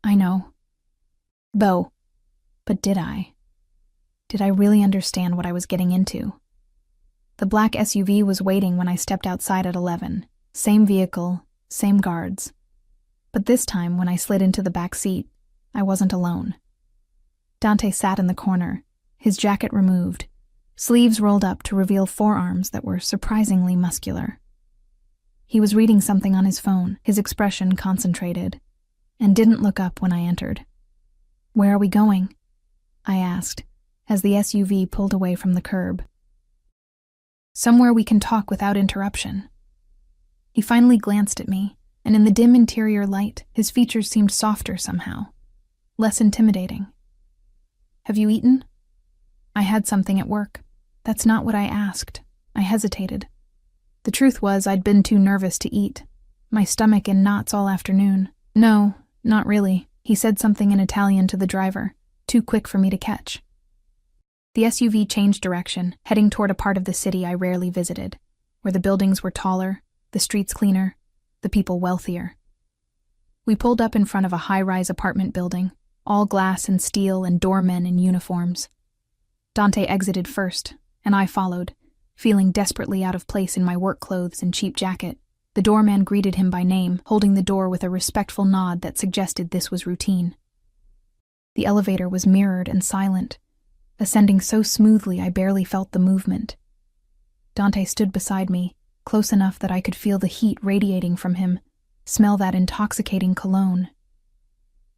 B: I know. But did I? Did I really understand what I was getting into? The black SUV was waiting when I stepped outside at 11. Same vehicle, same guards. But this time, when I slid into the back seat, I wasn't alone. Dante sat in the corner, his jacket removed, sleeves rolled up to reveal forearms that were surprisingly muscular. He was reading something on his phone, his expression concentrated, and didn't look up when I entered. "Where are we going?" I asked, as the SUV pulled away from the curb. "Somewhere we can talk without interruption." He finally glanced at me, and in the dim interior light, his features seemed softer somehow, less intimidating. "Have you eaten?" "I had something at work." "That's not what I asked." I hesitated. The truth was I'd been too nervous to eat, my stomach in knots all afternoon. "No, not really." He said something in Italian to the driver, too quick for me to catch. The SUV changed direction, heading toward a part of the city I rarely visited, where the buildings were taller, the streets cleaner, the people wealthier. We pulled up in front of a high-rise apartment building, all glass and steel and doormen in uniforms. Dante exited first, and I followed, feeling desperately out of place in my work clothes and cheap jacket. The doorman greeted him by name, holding the door with a respectful nod that suggested this was routine. The elevator was mirrored and silent, ascending so smoothly I barely felt the movement. Dante stood beside me, close enough that I could feel the heat radiating from him, smell that intoxicating cologne.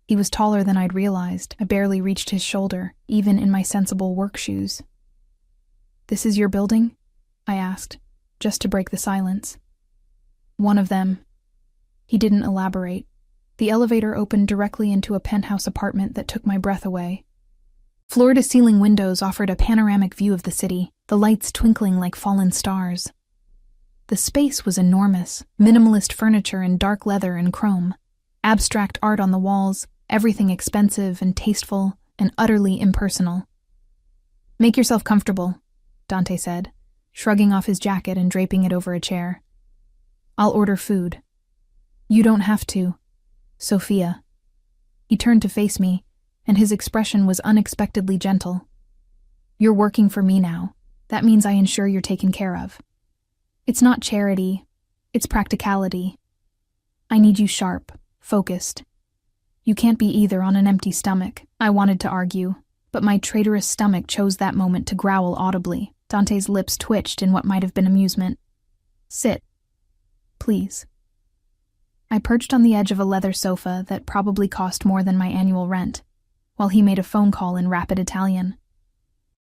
B: He was taller than I'd realized. I barely reached his shoulder, even in my sensible work shoes. "This is your building?" I asked, just to break the silence. "One of them." He didn't elaborate. The elevator opened directly into a penthouse apartment that took my breath away. Floor-to-ceiling windows offered a panoramic view of the city, the lights twinkling like fallen stars. The space was enormous, minimalist furniture in dark leather and chrome, abstract art on the walls, everything expensive and tasteful and utterly impersonal. "Make yourself comfortable," Dante said, shrugging off his jacket and draping it over a chair. "I'll order food." "You don't have to, Sophia." He turned to face me, and his expression was unexpectedly gentle. "You're working for me now. That means I ensure you're taken care of. It's not charity, it's practicality. I need you sharp, focused. You can't be either on an empty stomach." I wanted to argue, but my traitorous stomach chose that moment to growl audibly. Dante's lips twitched in what might have been amusement. "Sit, please." I perched on the edge of a leather sofa that probably cost more than my annual rent, while he made a phone call in rapid Italian.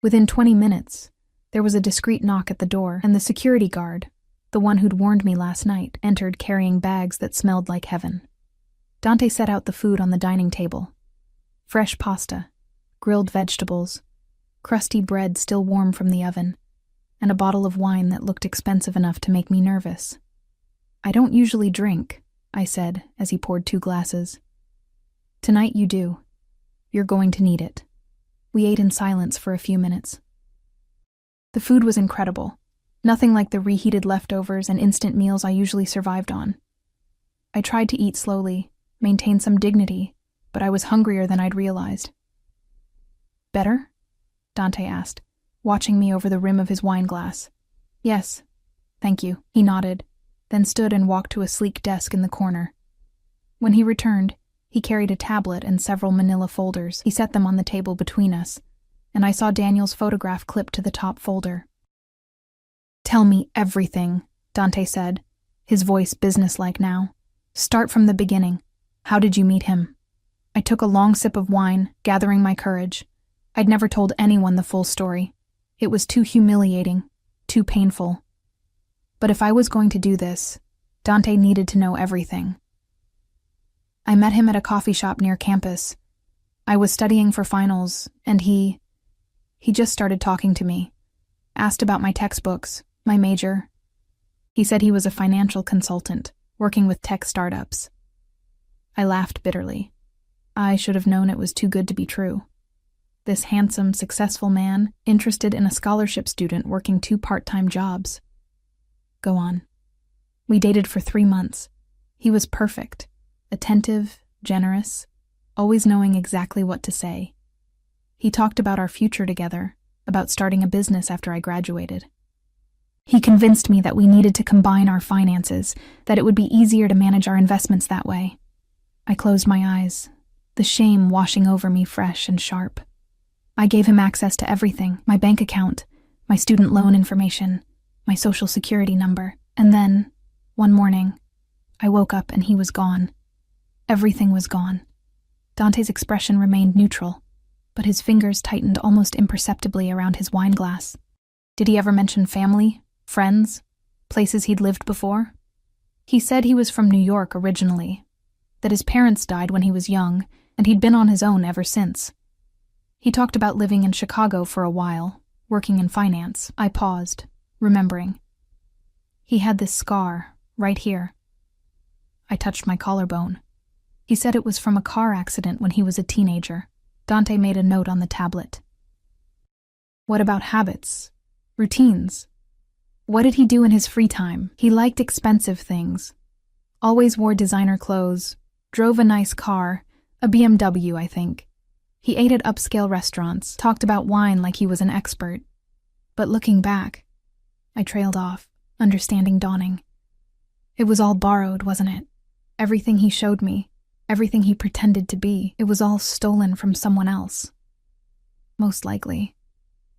B: Within 20 minutes, there was a discreet knock at the door, and the security guard, the one who'd warned me last night, entered carrying bags that smelled like heaven. Dante set out the food on the dining table. Fresh pasta, grilled vegetables, crusty bread still warm from the oven. and a bottle of wine that looked expensive enough to make me nervous. "I don't usually drink," I said as he poured 2 glasses. "Tonight you do. You're going to need it." We ate in silence for a few minutes. The food was incredible. Nothing like the reheated leftovers and instant meals I usually survived on. I tried to eat slowly, maintain some dignity, but I was hungrier than I'd realized. "Better?" Dante asked, watching me over the rim of his wine glass. "Yes, thank you," he nodded, then stood and walked to a sleek desk in the corner. When he returned, he carried a tablet and several manila folders. He set them on the table between us, and I saw Daniel's photograph clipped to the top folder. "Tell me everything," Dante said, his voice businesslike now. "Start from the beginning. How did you meet him?" I took a long sip of wine, gathering my courage. I'd never told anyone the full story. It was too humiliating, too painful. But if I was going to do this, Dante needed to know everything. I met him at a coffee shop near campus. I was studying for finals, and he just started talking to me. Asked about my textbooks, my major. He said he was a financial consultant, working with tech startups. I laughed bitterly. I should have known it was too good to be true. This handsome, successful man, interested in a scholarship student working 2 part-time jobs. Go on. We dated for 3 months. He was perfect, attentive, generous, always knowing exactly what to say. He talked about our future together, about starting a business after I graduated. He convinced me that we needed to combine our finances, that it would be easier to manage our investments that way. I closed my eyes, the shame washing over me fresh and sharp. I gave him access to everything, my bank account, my student loan information, my social security number, and then, one morning, I woke up and he was gone. Everything was gone. Dante's expression remained neutral, but his fingers tightened almost imperceptibly around his wine glass. Did he ever mention family, friends, places he'd lived before? He said he was from New York originally, that his parents died when he was young, and he'd been on his own ever since. He talked about living in Chicago for a while, working in finance. I paused, remembering. He had this scar, right here. I touched my collarbone. He said it was from a car accident when he was a teenager. Dante made a note on the tablet. What about habits? Routines? What did he do in his free time? He liked expensive things. Always wore designer clothes, drove a nice car, a BMW, I think. He ate at upscale restaurants, talked about wine like he was an expert. But looking back, I trailed off, understanding dawning. It was all borrowed, wasn't it? Everything he showed me, everything he pretended to be, it was all stolen from someone else. Most likely.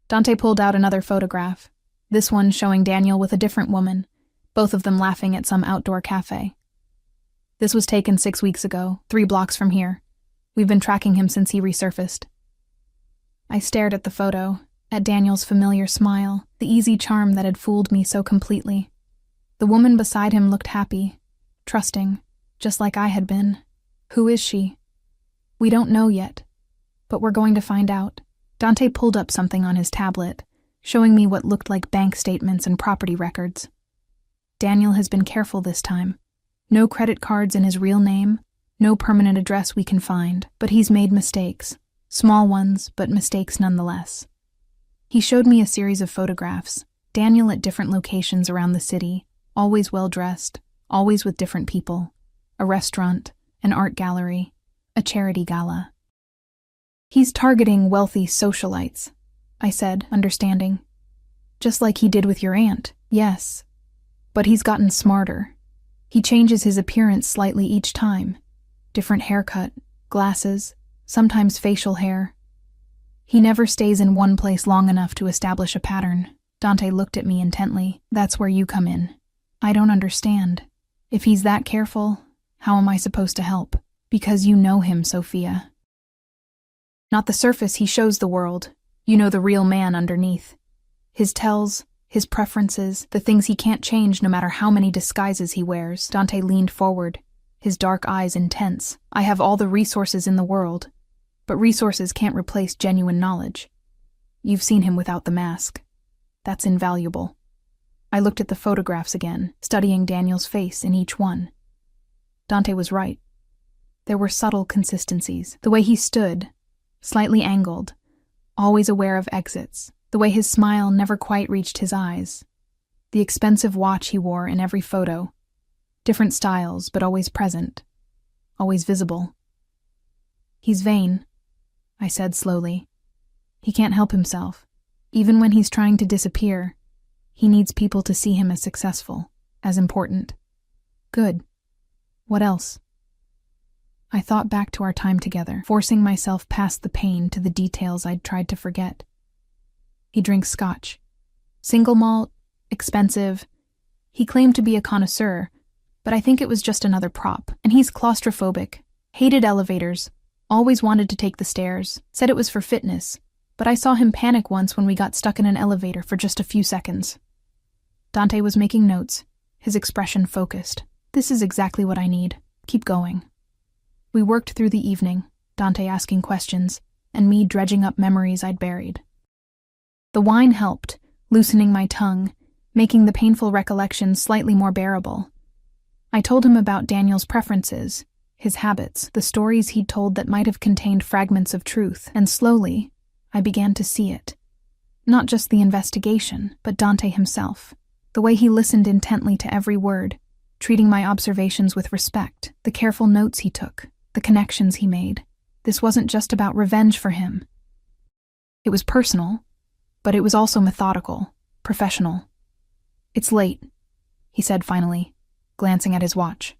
B: Dante pulled out another photograph, this one showing Daniel with a different woman, both of them laughing at some outdoor cafe. This was taken 6 weeks ago, 3 blocks from here. We've been tracking him since he resurfaced. I stared at the photo, at Daniel's familiar smile, the easy charm that had fooled me so completely. The woman beside him looked happy, trusting, just like I had been. Who is she? We don't know yet, but we're going to find out. Dante pulled up something on his tablet, showing me what looked like bank statements and property records. Daniel has been careful this time. No credit cards in his real name, no permanent address we can find, but he's made mistakes. Small ones, but mistakes nonetheless. He showed me a series of photographs, Daniel at different locations around the city, always well-dressed, always with different people. A restaurant, an art gallery, a charity gala. He's targeting wealthy socialites, I said, understanding. Just like he did with your aunt, yes. But he's gotten smarter. He changes his appearance slightly each time. Different haircut, glasses, sometimes facial hair. He never stays in one place long enough to establish a pattern. Dante looked at me intently. That's where you come in. I don't understand. If he's that careful, how am I supposed to help? Because you know him, Sophia. Not the surface he shows the world. You know the real man underneath. His tells, his preferences, the things he can't change no matter how many disguises he wears. Dante leaned forward, his dark eyes intense. I have all the resources in the world, but resources can't replace genuine knowledge. You've seen him without the mask. That's invaluable. I looked at the photographs again, studying Daniel's face in each one. Dante was right. There were subtle consistencies. The way he stood, slightly angled, always aware of exits. The way his smile never quite reached his eyes. The expensive watch he wore in every photo. Different styles, but always present. Always visible. He's vain, I said slowly. He can't help himself. Even when he's trying to disappear, he needs people to see him as successful, as important. Good. What else? I thought back to our time together, forcing myself past the pain to the details I'd tried to forget. He drinks scotch. Single malt, expensive. He claimed to be a connoisseur, but I think it was just another prop. And he's claustrophobic, hated elevators, always wanted to take the stairs, said it was for fitness, but I saw him panic once when we got stuck in an elevator for just a few seconds. Dante was making notes, his expression focused. This is exactly what I need. Keep going. We worked through the evening, Dante asking questions, and me dredging up memories I'd buried. The wine helped, loosening my tongue, making the painful recollections slightly more bearable. I told him about Daniel's preferences, his habits, the stories he'd told that might have contained fragments of truth, and slowly, I began to see it. Not just the investigation, but Dante himself. The way he listened intently to every word, treating my observations with respect, the careful notes he took, the connections he made. This wasn't just about revenge for him. It was personal, but it was also methodical, professional. It's late, he said finally, glancing at his watch.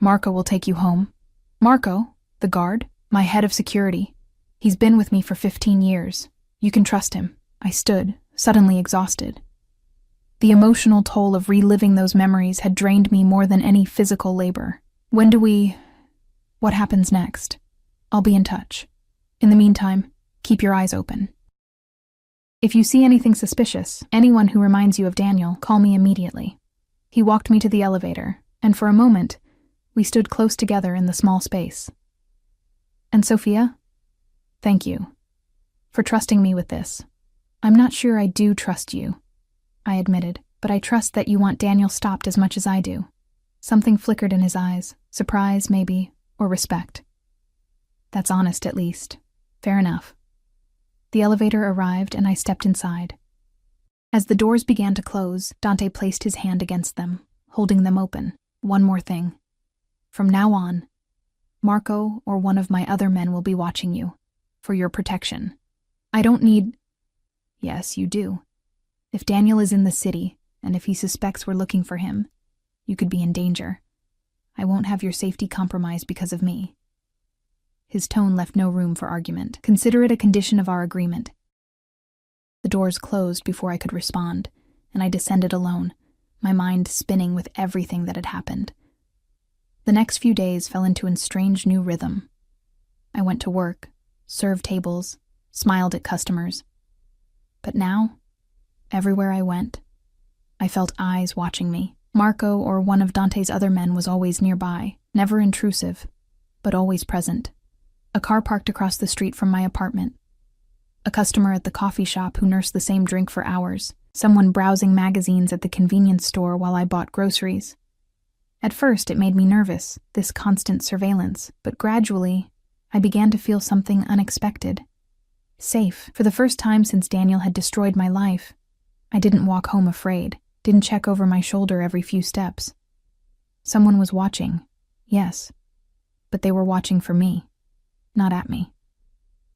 B: Marco will take you home. Marco, the guard, my head of security. He's been with me for 15 years. You can trust him. I stood, suddenly exhausted. The emotional toll of reliving those memories had drained me more than any physical labor. What happens next? I'll be in touch. In the meantime, keep your eyes open. If you see anything suspicious, anyone who reminds you of Daniel, call me immediately. He walked me to the elevator, and for a moment, we stood close together in the small space. And Sophia? Thank you for trusting me with this. I'm not sure I do trust you, I admitted, but I trust that you want Daniel stopped as much as I do. Something flickered in his eyes, surprise maybe, or respect. That's honest at least. Fair enough. The elevator arrived and I stepped inside. As the doors began to close, Dante placed his hand against them, holding them open. One more thing. From now on, Marco or one of my other men will be watching you, for your protection. I don't need... Yes, you do. If Daniel is in the city, and if he suspects we're looking for him, you could be in danger. I won't have your safety compromised because of me. His tone left no room for argument. Consider it a condition of our agreement. The doors closed before I could respond, and I descended alone, my mind spinning with everything that had happened. The next few days fell into a strange new rhythm. I went to work, served tables, smiled at customers. But now, everywhere I went, I felt eyes watching me. Marco or one of Dante's other men was always nearby, never intrusive, but always present. A car parked across the street from my apartment. A customer at the coffee shop who nursed the same drink for hours. Someone browsing magazines at the convenience store while I bought groceries. At first, it made me nervous, this constant surveillance, but gradually, I began to feel something unexpected. Safe. For the first time since Daniel had destroyed my life, I didn't walk home afraid, didn't check over my shoulder every few steps. Someone was watching, yes, but they were watching for me, not at me.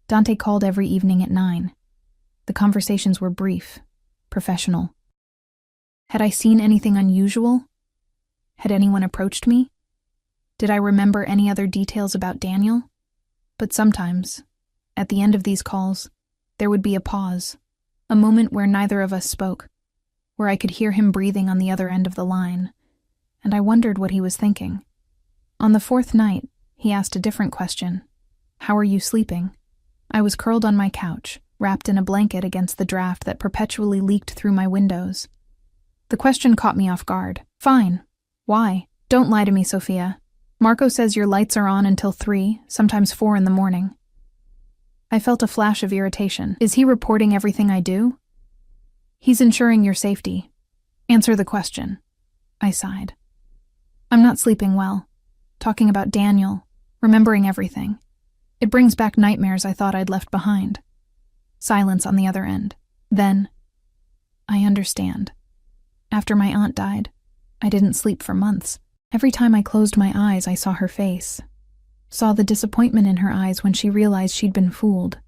B: Dante called every evening at 9. The conversations were brief, professional. Had I seen anything unusual? Had anyone approached me? Did I remember any other details about Daniel? But sometimes, at the end of these calls, there would be a pause, a moment where neither of us spoke, where I could hear him breathing on the other end of the line, and I wondered what he was thinking. On the 4th night, he asked a different question. How are you sleeping? I was curled on my couch, wrapped in a blanket against the draft that perpetually leaked through my windows. The question caught me off guard. Fine. Why? Don't lie to me, Sophia. Marco says your lights are on until 3, sometimes 4 in the morning. I felt a flash of irritation. Is he reporting everything I do? He's ensuring your safety. Answer the question. I sighed. I'm not sleeping well. Talking about Daniel, remembering everything. It brings back nightmares I thought I'd left behind. Silence on the other end. Then, I understand. After my aunt died, I didn't sleep for months. Every time I closed my eyes, I saw her face. Saw the disappointment in her eyes when she realized she'd been fooled.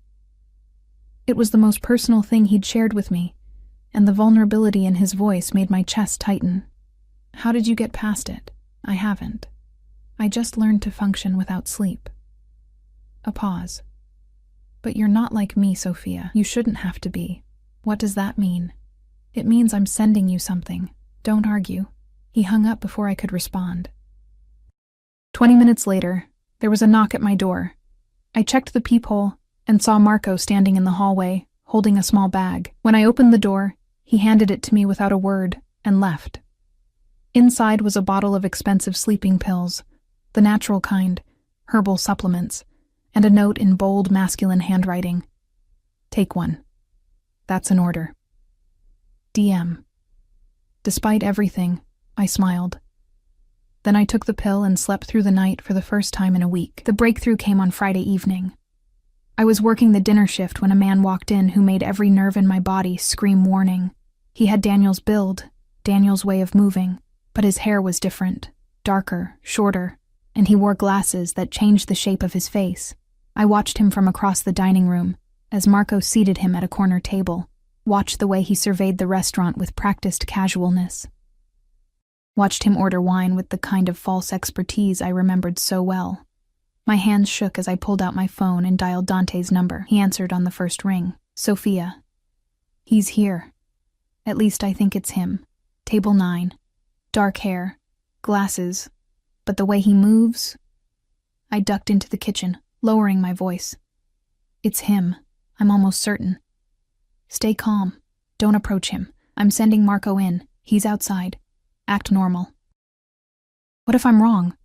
B: It was the most personal thing he'd shared with me, and the vulnerability in his voice made my chest tighten. How did you get past it? I haven't. I just learned to function without sleep. A pause. But you're not like me, Sophia. You shouldn't have to be. What does that mean? It means I'm sending you something. Don't argue. He hung up before I could respond. 20 minutes later, there was a knock at my door. I checked the peephole and saw Marco standing in the hallway, holding a small bag. When I opened the door, he handed it to me without a word and left. Inside was a bottle of expensive sleeping pills, the natural kind, herbal supplements, and a note in bold masculine handwriting. Take one. That's an order. DM. Despite everything, I smiled. Then I took the pill and slept through the night for the first time in a week. The breakthrough came on Friday evening. I was working the dinner shift when a man walked in who made every nerve in my body scream warning. He had Daniel's build, Daniel's way of moving, but his hair was different, darker, shorter, and he wore glasses that changed the shape of his face. I watched him from across the dining room as Marco seated him at a corner table, watched the way he surveyed the restaurant with practiced casualness. Watched him order wine with the kind of false expertise I remembered so well. My hands shook as I pulled out my phone and dialed Dante's number. He answered on the first ring. Sophia. He's here. At least I think it's him. Table 9. Dark hair. Glasses. But the way he moves... I ducked into the kitchen, lowering my voice. It's him. I'm almost certain. Stay calm. Don't approach him. I'm sending Marco in. He's outside. Act normal. What if I'm wrong?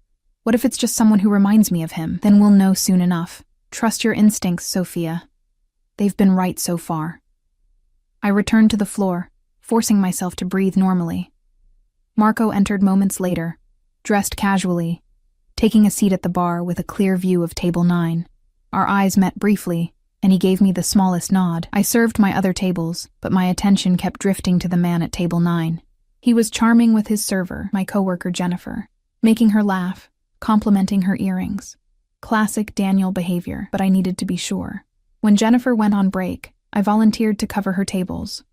B: What if it's just someone who reminds me of him? Then we'll know soon enough. Trust your instincts, Sophia. They've been right so far. I returned to the floor, forcing myself to breathe normally. Marco entered moments later, dressed casually, taking a seat at the bar with a clear view of table 9. Our eyes met briefly, and he gave me the smallest nod. I served my other tables, but my attention kept drifting to the man at table 9. He was charming with his server, my coworker Jennifer, making her laugh, complimenting her earrings. Classic Daniel behavior, but I needed to be sure. When Jennifer went on break, I volunteered to cover her tables.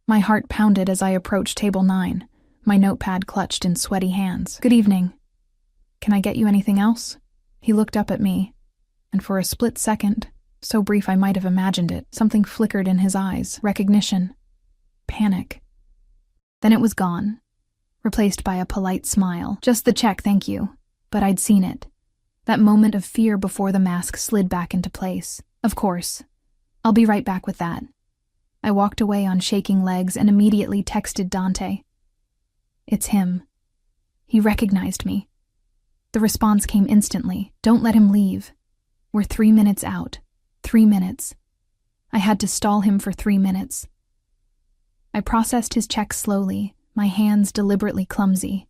B: My heart pounded as I approached table 9, my notepad clutched in sweaty hands. Good evening. Can I get you anything else? He looked up at me, and for a split second, so brief I might have imagined it, something flickered in his eyes. Recognition. Panic. Then it was gone, replaced by a polite smile. Just the check, thank you. But I'd seen it. That moment of fear before the mask slid back into place. Of course. I'll be right back with that. I walked away on shaking legs and immediately texted Dante. It's him. He recognized me. The response came instantly. Don't let him leave. We're 3 minutes out. 3 minutes. I had to stall him for 3 minutes. I processed his check slowly, my hands deliberately clumsy.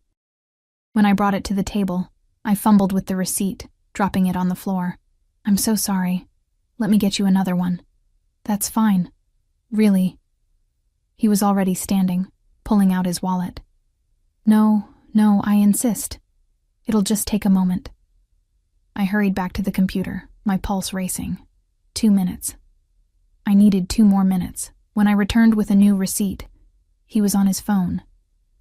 B: When I brought it to the table, I fumbled with the receipt, dropping it on the floor. I'm so sorry. Let me get you another one. That's fine. Really. He was already standing, pulling out his wallet. No, I insist. It'll just take a moment. I hurried back to the computer, my pulse racing. 2 minutes. I needed 2 more minutes. When I returned with a new receipt, he was on his phone,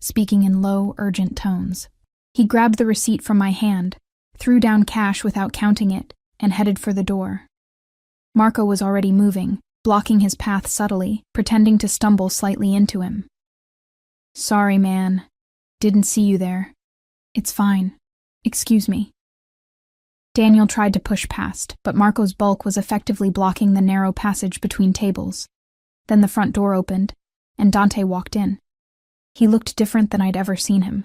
B: speaking in low, urgent tones. He grabbed the receipt from my hand, threw down cash without counting it, and headed for the door. Marco was already moving, blocking his path subtly, pretending to stumble slightly into him. Sorry, man. Didn't see you there. It's fine. Excuse me. Daniel tried to push past, but Marco's bulk was effectively blocking the narrow passage between tables. Then the front door opened, and Dante walked in. He looked different than I'd ever seen him.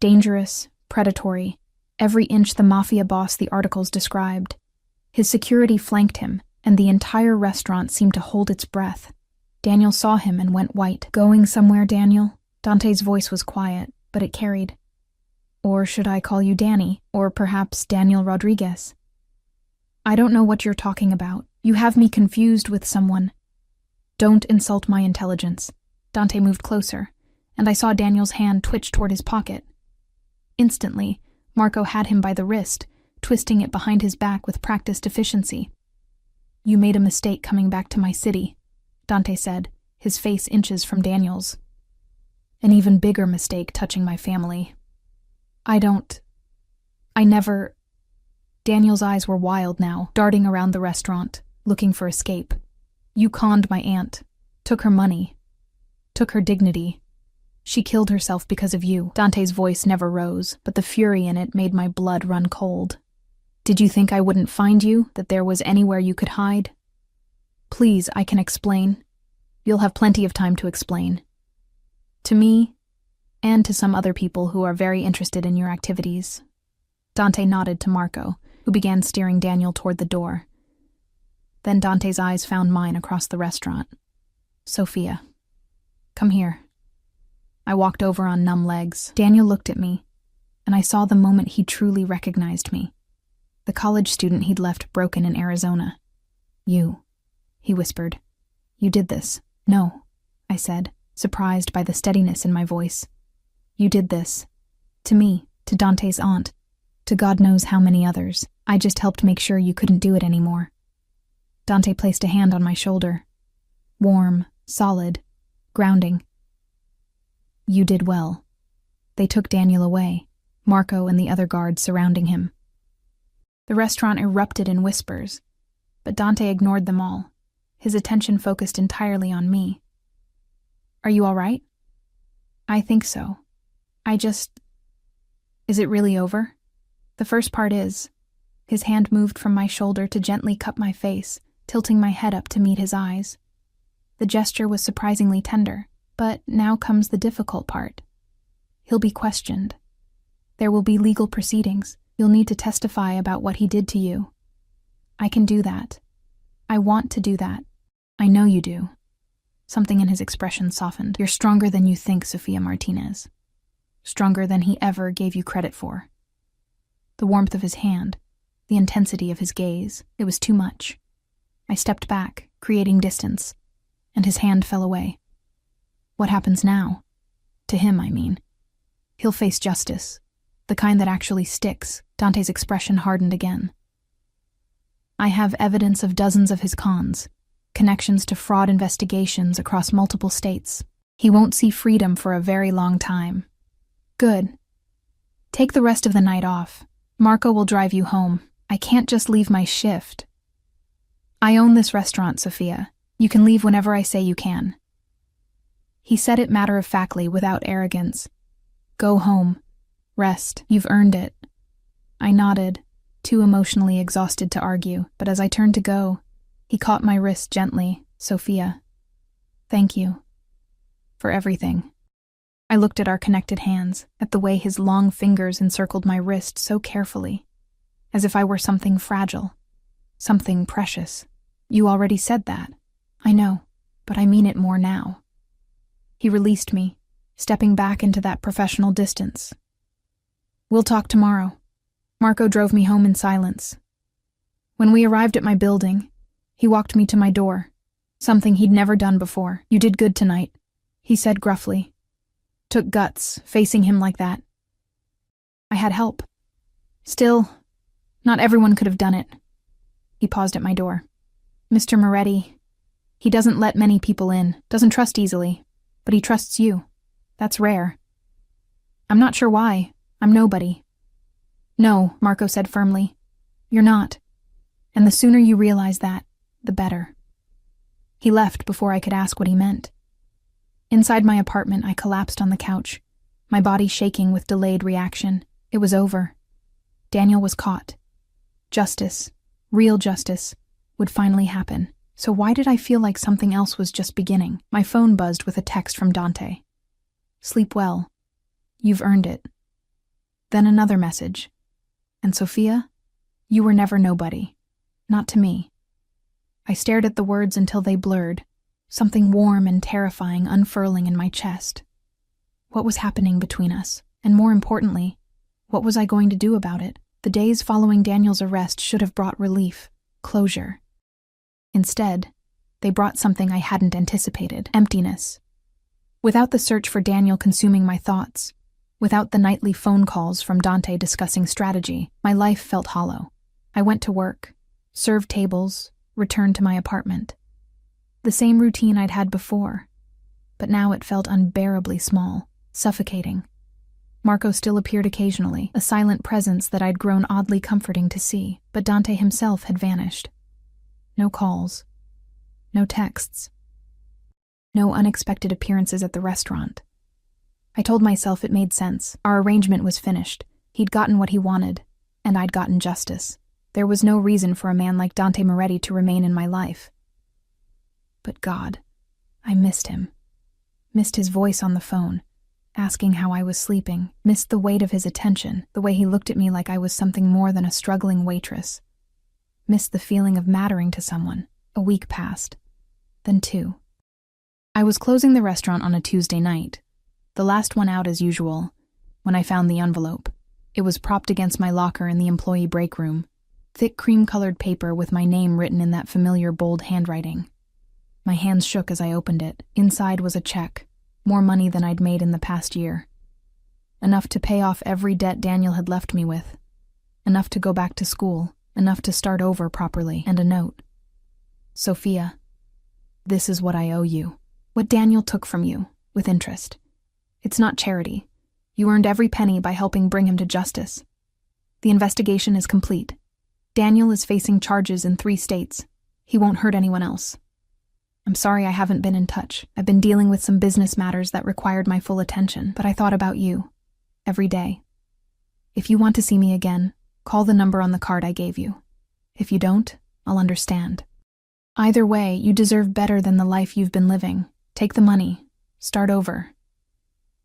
B: Dangerous, predatory, every inch the Mafia boss the articles described. His security flanked him, and the entire restaurant seemed to hold its breath. Daniel saw him and went white. Going somewhere, Daniel? Dante's voice was quiet, but it carried. Or should I call you Danny? Or perhaps Daniel Rodriguez? I don't know what you're talking about. You have me confused with someone. Don't insult my intelligence. Dante moved closer, and I saw Daniel's hand twitch toward his pocket. Instantly, Marco had him by the wrist, twisting it behind his back with practiced efficiency. You made a mistake coming back to my city, Dante said, his face inches from Daniel's. An even bigger mistake touching my family. I never... Daniel's eyes were wild now, darting around the restaurant, looking for escape. You conned my aunt, took her money, took her dignity. She killed herself because of you. Dante's voice never rose, but the fury in it made my blood run cold. Did you think I wouldn't find you, that there was anywhere you could hide? Please, I can explain. You'll have plenty of time to explain. To me, and to some other people who are very interested in your activities. Dante nodded to Marco, who began steering Daniel toward the door. Then Dante's eyes found mine across the restaurant. Sophia, come here. I walked over on numb legs. Daniel looked at me, and I saw the moment he truly recognized me. The college student he'd left broken in Arizona. You, he whispered. You did this. No, I said, surprised by the steadiness in my voice. You did this. To me, to Dante's aunt, to God knows how many others. I just helped make sure you couldn't do it anymore. Dante placed a hand on my shoulder. Warm, solid, grounding. You did well. They took Daniel away, Marco and the other guards surrounding him. The restaurant erupted in whispers, but Dante ignored them all, his attention focused entirely on me. Are you all right? I think so. Is it really over? The first part is. His hand moved from my shoulder to gently cup my face, tilting my head up to meet his eyes. The gesture was surprisingly tender, but now comes the difficult part. He'll be questioned. There will be legal proceedings. You'll need to testify about what he did to you. I can do that. I want to do that. I know you do. Something in his expression softened. You're stronger than you think, Sofia Martinez. Stronger than he ever gave you credit for. The warmth of his hand, the intensity of his gaze, it was too much. I stepped back, creating distance, and his hand fell away. What happens now? To him, I mean. He'll face justice, the kind that actually sticks. Dante's expression hardened again. I have evidence of dozens of his cons, connections to fraud investigations across multiple states. He won't see freedom for a very long time. Good. Take the rest of the night off. Marco will drive you home. I can't just leave my shift. I own this restaurant, Sophia. You can leave whenever I say you can. He said it matter-of-factly, without arrogance. Go home. Rest. You've earned it. I nodded, too emotionally exhausted to argue, but as I turned to go, he caught my wrist gently. Sophia, thank you. For everything. I looked at our connected hands, at the way his long fingers encircled my wrist so carefully, as if I were something fragile, something precious. You already said that. I know, but I mean it more now. He released me, stepping back into that professional distance. We'll talk tomorrow. Marco drove me home in silence. When we arrived at my building, he walked me to my door, something he'd never done before. You did good tonight, he said gruffly. Took guts, facing him like that. I had help. Still, not everyone could have done it. He paused at my door. Mr. Moretti, he doesn't let many people in, doesn't trust easily, but he trusts you. That's rare. I'm not sure why. I'm nobody. No, Marco said firmly. You're not. And the sooner you realize that, the better. He left before I could ask what he meant. Inside my apartment, I collapsed on the couch, my body shaking with delayed reaction. It was over. Daniel was caught. Justice, real justice, would finally happen. So why did I feel like something else was just beginning? My phone buzzed with a text from Dante. Sleep well. You've earned it. Then another message. And Sophia, you were never nobody. Not to me. I stared at the words until they blurred, something warm and terrifying unfurling in my chest. What was happening between us? And more importantly, what was I going to do about it? The days following Daniel's arrest should have brought relief, closure. Instead, they brought something I hadn't anticipated: emptiness. Without the search for Daniel consuming my thoughts, without the nightly phone calls from Dante discussing strategy, my life felt hollow. I went to work, served tables, returned to my apartment. The same routine I'd had before, but now it felt unbearably small, suffocating. Marco still appeared occasionally, a silent presence that I'd grown oddly comforting to see, but Dante himself had vanished. No calls, no texts, no unexpected appearances at the restaurant. I told myself it made sense. Our arrangement was finished. He'd gotten what he wanted, and I'd gotten justice. There was no reason for a man like Dante Moretti to remain in my life. But God, I missed him. Missed his voice on the phone, asking how I was sleeping. Missed the weight of his attention, the way he looked at me like I was something more than a struggling waitress. Missed the feeling of mattering to someone. A week passed. Then 2. I was closing the restaurant on a Tuesday night, the last one out as usual, when I found the envelope. It was propped against my locker in the employee break room, thick cream-colored paper with my name written in that familiar bold handwriting. My hands shook as I opened it. Inside was a check, more money than I'd made in the past year. Enough to pay off every debt Daniel had left me with. Enough to go back to school, enough to start over properly, and a note. Sophia, this is what I owe you. What Daniel took from you, with interest. It's not charity. You earned every penny by helping bring him to justice. The investigation is complete. Daniel is facing charges in 3 states. He won't hurt anyone else. I'm sorry I haven't been in touch. I've been dealing with some business matters that required my full attention, but I thought about you. Every day. If you want to see me again, call the number on the card I gave you. If you don't, I'll understand. Either way, you deserve better than the life you've been living. Take the money. Start over.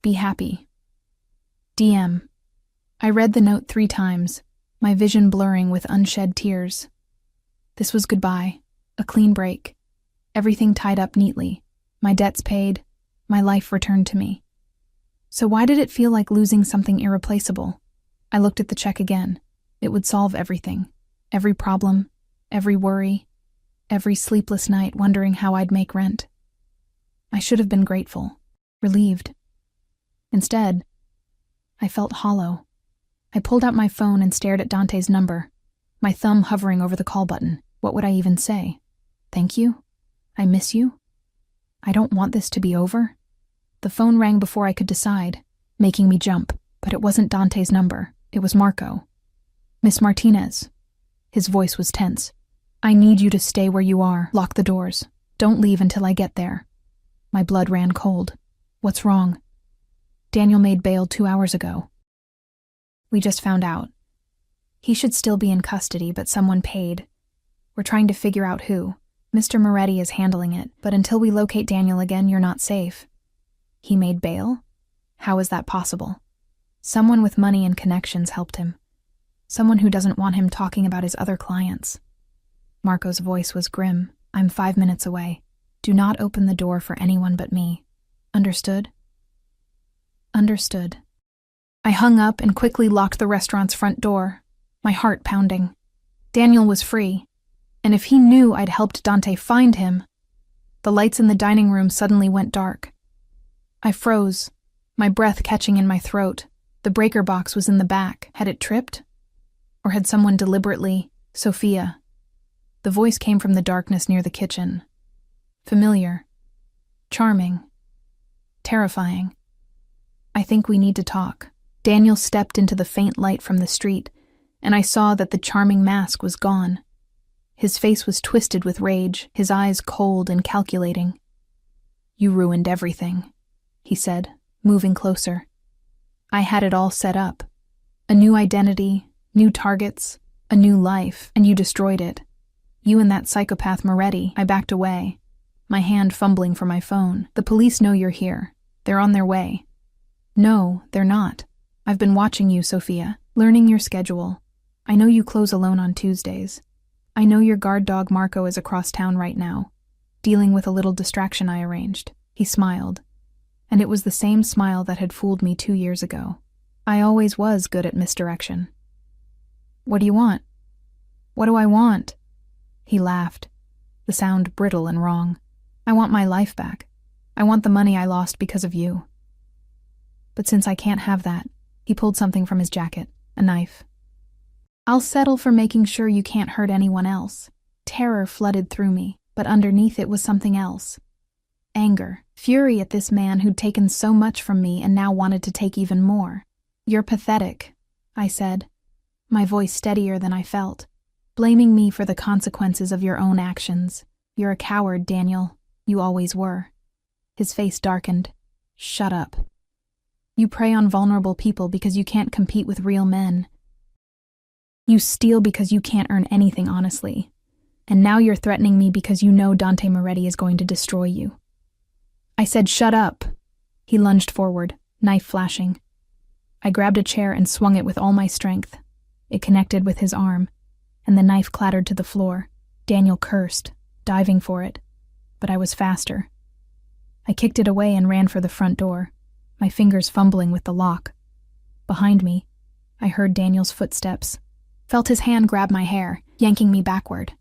B: Be happy. DM. I read the note 3 times, my vision blurring with unshed tears. This was goodbye, a clean break. Everything tied up neatly, my debts paid, my life returned to me. So why did it feel like losing something irreplaceable? I looked at the check again. It would solve everything. Every problem, every worry, every sleepless night wondering how I'd make rent. I should have been grateful, relieved. Instead, I felt hollow. I pulled out my phone and stared at Dante's number, my thumb hovering over the call button. What would I even say? Thank you? I miss you? I don't want this to be over? The phone rang before I could decide, making me jump, but it wasn't Dante's number. It was Marco. Miss Martinez. His voice was tense. I need you to stay where you are. Lock the doors. Don't leave until I get there. My blood ran cold. What's wrong? Daniel made bail 2 hours ago. We just found out. He should still be in custody, but someone paid. We're trying to figure out who. Mr. Moretti is handling it, but until we locate Daniel again, you're not safe. He made bail? How is that possible? Someone with money and connections helped him. Someone who doesn't want him talking about his other clients. Marco's voice was grim. I'm 5 minutes away. Do not open the door for anyone but me. Understood? Understood. I hung up and quickly locked the restaurant's front door, my heart pounding. Daniel was free, and if he knew I'd helped Dante find him... The lights in the dining room suddenly went dark. I froze, my breath catching in my throat. The breaker box was in the back. Had it tripped? Or had someone deliberately... Sophia. The voice came from the darkness near the kitchen. Familiar. Charming. Terrifying. I think we need to talk. Daniel stepped into the faint light from the street, and I saw that the charming mask was gone. His face was twisted with rage, his eyes cold and calculating. You ruined everything, he said, moving closer. I had it all set up. A new identity, new targets, a new life, and you destroyed it. You and that psychopath Moretti. I backed away, my hand fumbling for my phone. The police know you're here. They're on their way. No, they're not. I've been watching you, Sophia, learning your schedule. I know you close alone on Tuesdays. I know your guard dog Marco is across town right now. dealing with a little distraction I arranged. He smiled, and it was the same smile that had fooled me 2 years ago. I always was good at misdirection. "What do you want?" "What do I want?" He laughed, the sound brittle and wrong. "I want my life back. I want the money I lost because of you." But since I can't have that, he pulled something from his jacket, a knife. "I'll settle for making sure you can't hurt anyone else." Terror flooded through me, but underneath it was something else. Anger, fury at this man who'd taken so much from me and now wanted to take even more. "You're pathetic," I said, my voice steadier than I felt, blaming me for the consequences of your own actions. "You're a coward, Daniel. You always were." His face darkened. "Shut up. You prey on vulnerable people because you can't compete with real men. You steal because you can't earn anything honestly. And now you're threatening me because you know Dante Moretti is going to destroy you." I said, "Shut up." He lunged forward, knife flashing. I grabbed a chair and swung it with all my strength. It connected with his arm, and the knife clattered to the floor. Daniel cursed, diving for it, but I was faster. I kicked it away and ran for the front door, my fingers fumbling with the lock. Behind me, I heard Daniel's footsteps, felt his hand grab my hair, yanking me backward.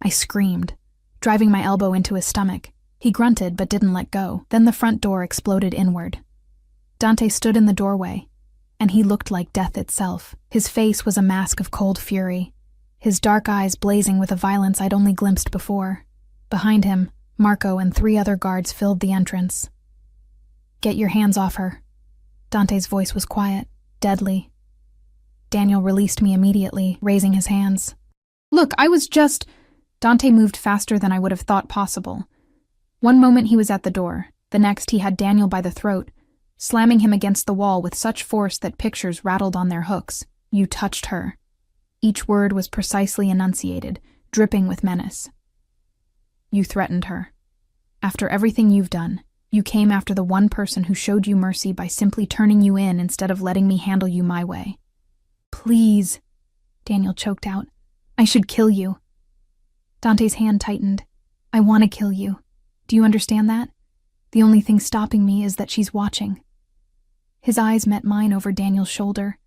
B: I screamed, driving my elbow into his stomach. He grunted but didn't let go. Then the front door exploded inward. Dante stood in the doorway, and he looked like death itself. His face was a mask of cold fury, his dark eyes blazing with a violence I'd only glimpsed before. Behind him, Marco and 3 other guards filled the entrance. "Get your hands off her." Dante's voice was quiet, deadly. Daniel released me immediately, raising his hands. "Look, I was just—" Dante moved faster than I would have thought possible. One moment he was at the door, the next he had Daniel by the throat, slamming him against the wall with such force that pictures rattled on their hooks. "You touched her." Each word was precisely enunciated, dripping with menace. "You threatened her. After everything you've done, you came after the one person who showed you mercy by simply turning you in instead of letting me handle you my way." "Please," Daniel choked out. "I should kill you." Dante's hand tightened. "I want to kill you. Do you understand that? The only thing stopping me is that she's watching." His eyes met mine over Daniel's shoulder,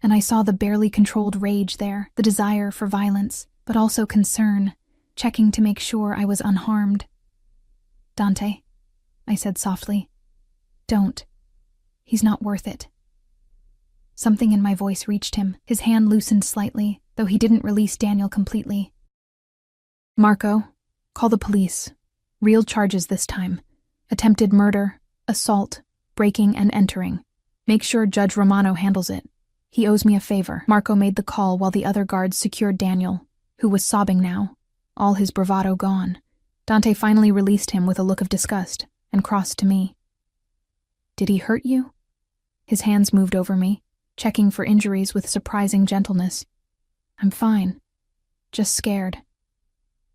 B: and I saw the barely controlled rage there, the desire for violence, but also concern, checking to make sure I was unharmed. "Dante," I said softly, "don't. He's not worth it." Something in my voice reached him. His hand loosened slightly, though he didn't release Daniel completely. "Marco, call the police. Real charges this time. Attempted murder, assault, breaking and entering. Make sure Judge Romano handles it. He owes me a favor." Marco made the call while the other guards secured Daniel, who was sobbing now, all his bravado gone. Dante finally released him with a look of disgust and crossed to me. "Did he hurt you?" His hands moved over me, checking for injuries with surprising gentleness. "I'm fine. Just scared."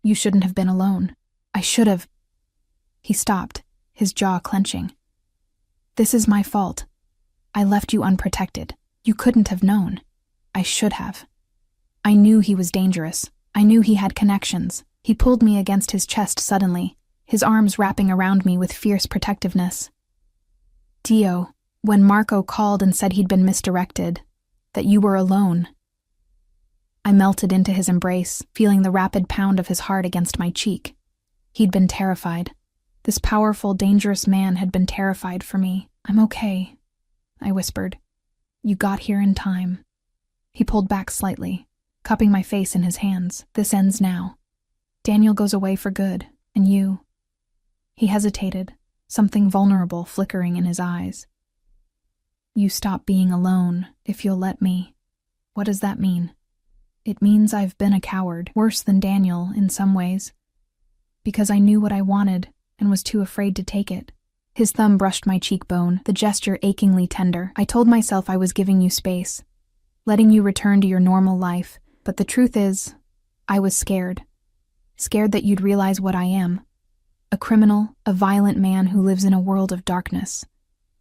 B: "You shouldn't have been alone." "I should have." He stopped, his jaw clenching. "This is my fault. I left you unprotected. You couldn't have known. I should have. I knew he was dangerous. I knew he had connections." He pulled me against his chest suddenly, his arms wrapping around me with fierce protectiveness. "Dio, when Marco called and said he'd been misdirected, that you were alone." I melted into his embrace, feeling the rapid pound of his heart against my cheek. He'd been terrified. This powerful, dangerous man had been terrified for me. "I'm okay," I whispered. "You got here in time." He pulled back slightly, cupping my face in his hands. "This ends now. Daniel goes away for good, and you—" He hesitated, something vulnerable flickering in his eyes. "You stop being alone, if you'll let me." "What does that mean?" "It means I've been a coward, worse than Daniel in some ways, because I knew what I wanted and was too afraid to take it." His thumb brushed my cheekbone, the gesture achingly tender. "I told myself I was giving you space, letting you return to your normal life, but the truth is, I was scared. Scared that you'd realize what I am. A criminal, a violent man who lives in a world of darkness.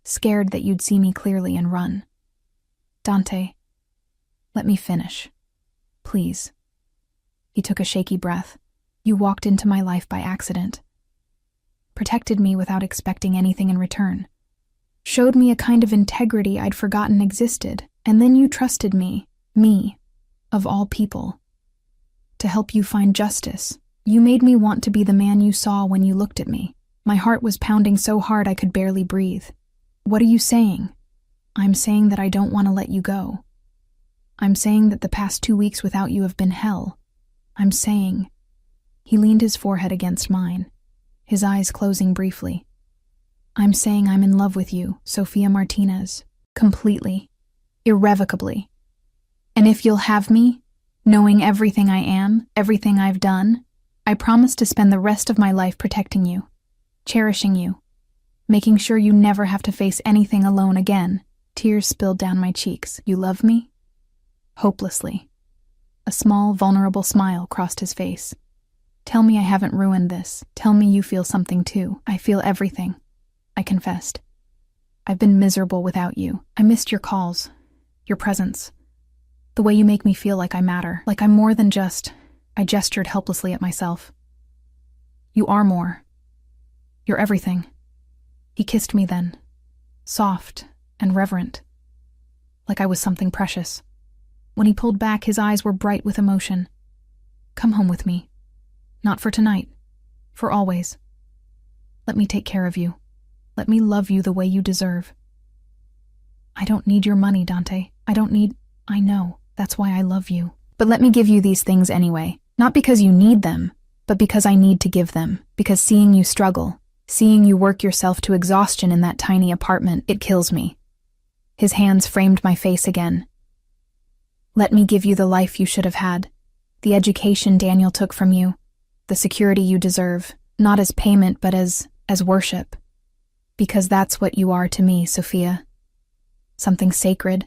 B: Scared that you'd see me clearly and run. Dante, let me finish. Please." He took a shaky breath. "You walked into my life by accident. protected me without expecting anything in return. Showed me a kind of integrity I'd forgotten existed, and then you trusted me, of all people, to help you find justice. You made me want to be the man you saw when you looked at me. My heart was pounding so hard I could barely breathe. What are you saying? I'm saying that I don't want to let you go. I'm saying that the past 2 weeks without you have been hell. I'm saying... He leaned his forehead against mine, his eyes closing briefly. I'm saying I'm in love with you, Sophia Martinez. Completely. Irrevocably. And if you'll have me, knowing everything I am, everything I've done, I promise to spend the rest of my life protecting you, cherishing you, making sure you never have to face anything alone again. Tears spilled down my cheeks. You love me? Hopelessly. A small, vulnerable smile crossed his face. Tell me I haven't ruined this. Tell me you feel something too. I feel everything. I confessed. I've been miserable without you. I missed your calls, your presence, the way you make me feel like I matter, like I'm more than just... I gestured helplessly at myself. You are more. You're everything. He kissed me then, soft and reverent, like I was something precious. When he pulled back, his eyes were bright with emotion. Come home with me. Not for tonight, for always. Let me take care of you. Let me love you the way you deserve. I don't need your money, Dante. I know. That's why I love you. But let me give you these things anyway. Not because you need them, but because I need to give them. Because seeing you struggle, seeing you work yourself to exhaustion in that tiny apartment, it kills me. His hands framed my face again. Let me give you the life you should have had. The education Daniel took from you. The security you deserve. Not as payment, but as worship. Because that's what you are to me, Sophia. Something sacred.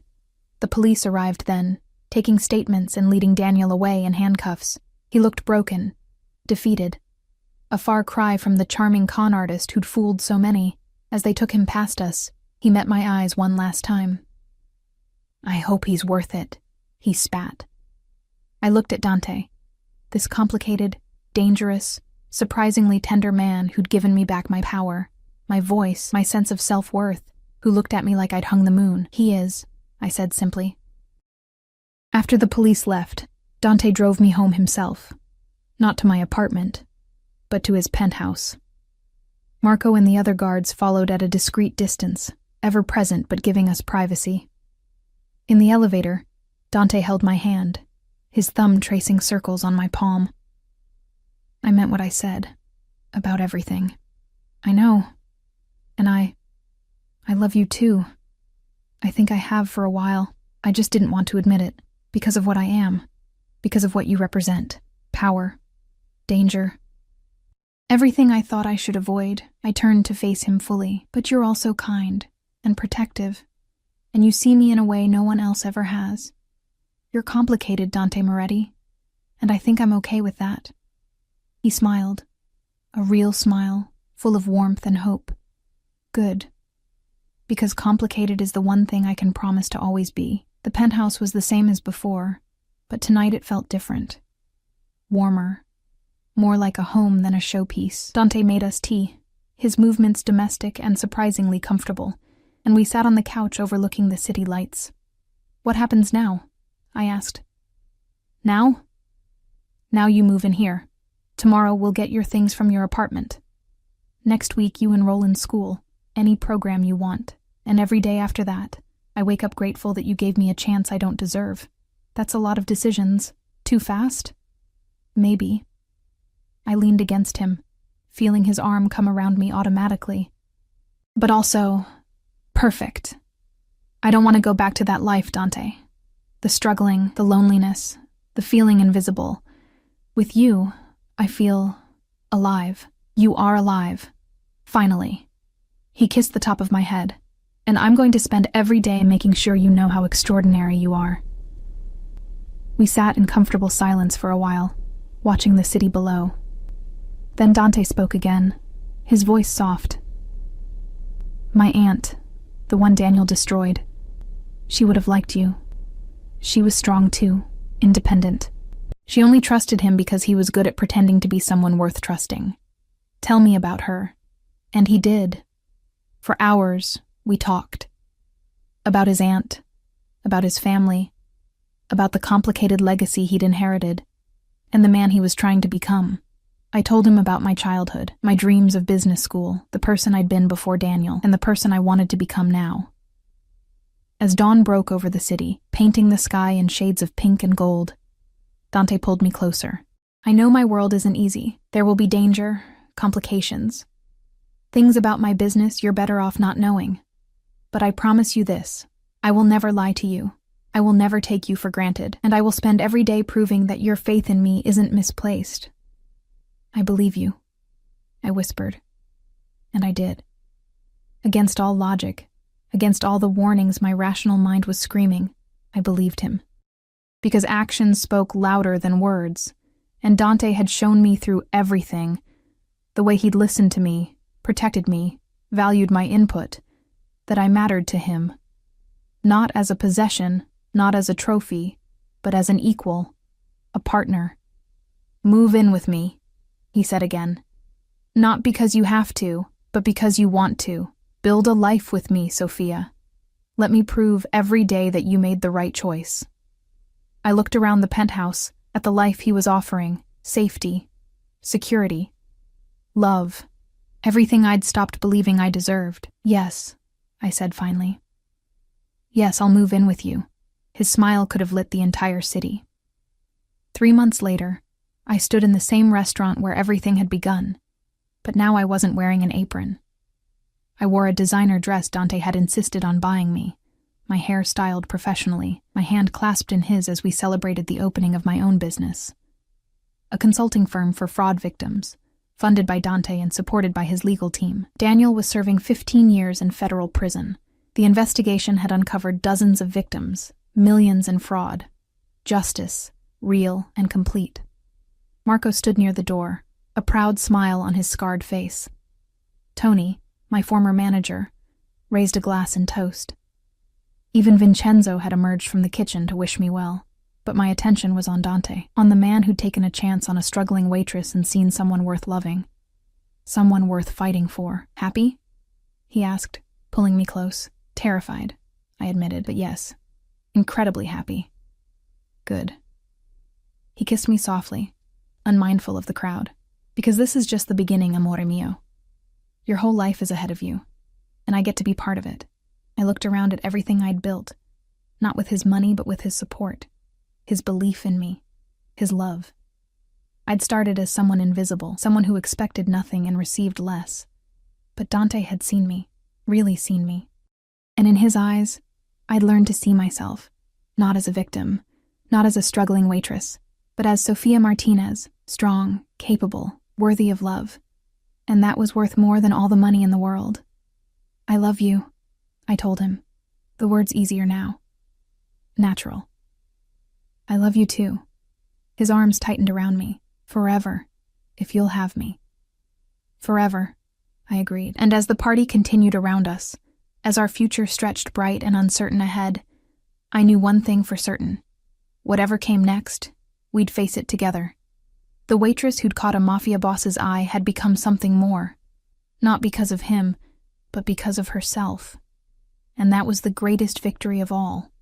B: The police arrived then, taking statements and leading Daniel away in handcuffs. He looked broken, defeated. A far cry from the charming con artist who'd fooled so many. As they took him past us, he met my eyes one last time. I hope he's worth it, he spat. I looked at Dante, this complicated, dangerous, surprisingly tender man who'd given me back my power, my voice, my sense of self-worth, who looked at me like I'd hung the moon. He is, I said simply. After the police left, Dante drove me home himself. Not to my apartment, but to his penthouse. Marco and the other guards followed at a discreet distance, ever present but giving us privacy. In the elevator, Dante held my hand, his thumb tracing circles on my palm. I meant what I said, about everything. I know. And I love you too. I think I have for a while. I just didn't want to admit it, because of what I am, because of what you represent. Power, danger. Everything I thought I should avoid, I turned to face him fully. But you're also kind and protective, and you see me in a way no one else ever has. You're complicated, Dante Moretti, and I think I'm okay with that. He smiled, a real smile, full of warmth and hope. Good. Because complicated is the one thing I can promise to always be. The penthouse was the same as before, but tonight it felt different. Warmer. More like a home than a showpiece. Dante made us tea, his movements domestic and surprisingly comfortable, and we sat on the couch overlooking the city lights. What happens now? I asked. Now? Now you move in here. Tomorrow we'll get your things from your apartment. Next week you enroll in school, any program you want, and every day after that, I wake up grateful that you gave me a chance I don't deserve. That's a lot of decisions. Too fast? Maybe. I leaned against him, feeling his arm come around me automatically. But also, perfect. I don't want to go back to that life, Dante. The struggling, the loneliness, the feeling invisible. With you, I feel alive. You are alive. Finally. He kissed the top of my head, and I'm going to spend every day making sure you know how extraordinary you are. We sat in comfortable silence for a while, watching the city below. Then Dante spoke again, his voice soft. My aunt, the one Daniel destroyed, she would have liked you. She was strong too, independent. She only trusted him because he was good at pretending to be someone worth trusting. Tell me about her. And he did. For hours, we talked. About his aunt, about his family, about the complicated legacy he'd inherited, and the man he was trying to become. I told him about my childhood, my dreams of business school, the person I'd been before Daniel, and the person I wanted to become now. As dawn broke over the city, painting the sky in shades of pink and gold, Dante pulled me closer. I know my world isn't easy. There will be danger, complications. Things about my business you're better off not knowing. But I promise you this, I will never lie to you. I will never take you for granted, and I will spend every day proving that your faith in me isn't misplaced. I believe you, I whispered. And I did. Against all logic, against all the warnings my rational mind was screaming, I believed him. Because actions spoke louder than words, and Dante had shown me through everything, the way he'd listened to me, protected me, valued my input, that I mattered to him. Not as a possession, not as a trophy, but as an equal, a partner. Move in with me, he said again. Not because you have to, but because you want to. Build a life with me, Sophia. Let me prove every day that you made the right choice. I looked around the penthouse, at the life he was offering, safety, security, love, everything I'd stopped believing I deserved. Yes, I said finally. Yes, I'll move in with you. His smile could have lit the entire city. 3 months later, I stood in the same restaurant where everything had begun, but now I wasn't wearing an apron. I wore a designer dress Dante had insisted on buying me, my hair styled professionally, my hand clasped in his as we celebrated the opening of my own business. A consulting firm for fraud victims, funded by Dante and supported by his legal team. Daniel was serving 15 years in federal prison. The investigation had uncovered dozens of victims, millions in fraud. Justice, real and complete. Marco stood near the door, a proud smile on his scarred face. Tony, my former manager, raised a glass in toast. Even Vincenzo had emerged from the kitchen to wish me well, but my attention was on Dante, on the man who'd taken a chance on a struggling waitress and seen someone worth loving. Someone worth fighting for. Happy? He asked, pulling me close. Terrified, I admitted, but yes, incredibly happy. Good. He kissed me softly, unmindful of the crowd. Because this is just the beginning, amore mio. Your whole life is ahead of you, and I get to be part of it. I looked around at everything I'd built, not with his money but with his support, his belief in me, his love. I'd started as someone invisible, someone who expected nothing and received less. But Dante had seen me, really seen me. And in his eyes, I'd learned to see myself, not as a victim, not as a struggling waitress, but as Sophia Martinez, strong, capable, worthy of love. And that was worth more than all the money in the world. I love you, I told him, the words easier now. Natural. I love you too. His arms tightened around me. Forever, if you'll have me. Forever, I agreed. And as the party continued around us, as our future stretched bright and uncertain ahead, I knew one thing for certain. Whatever came next, we'd face it together. The waitress who'd caught a Mafia boss's eye had become something more. Not because of him, but because of herself. And that was the greatest victory of all.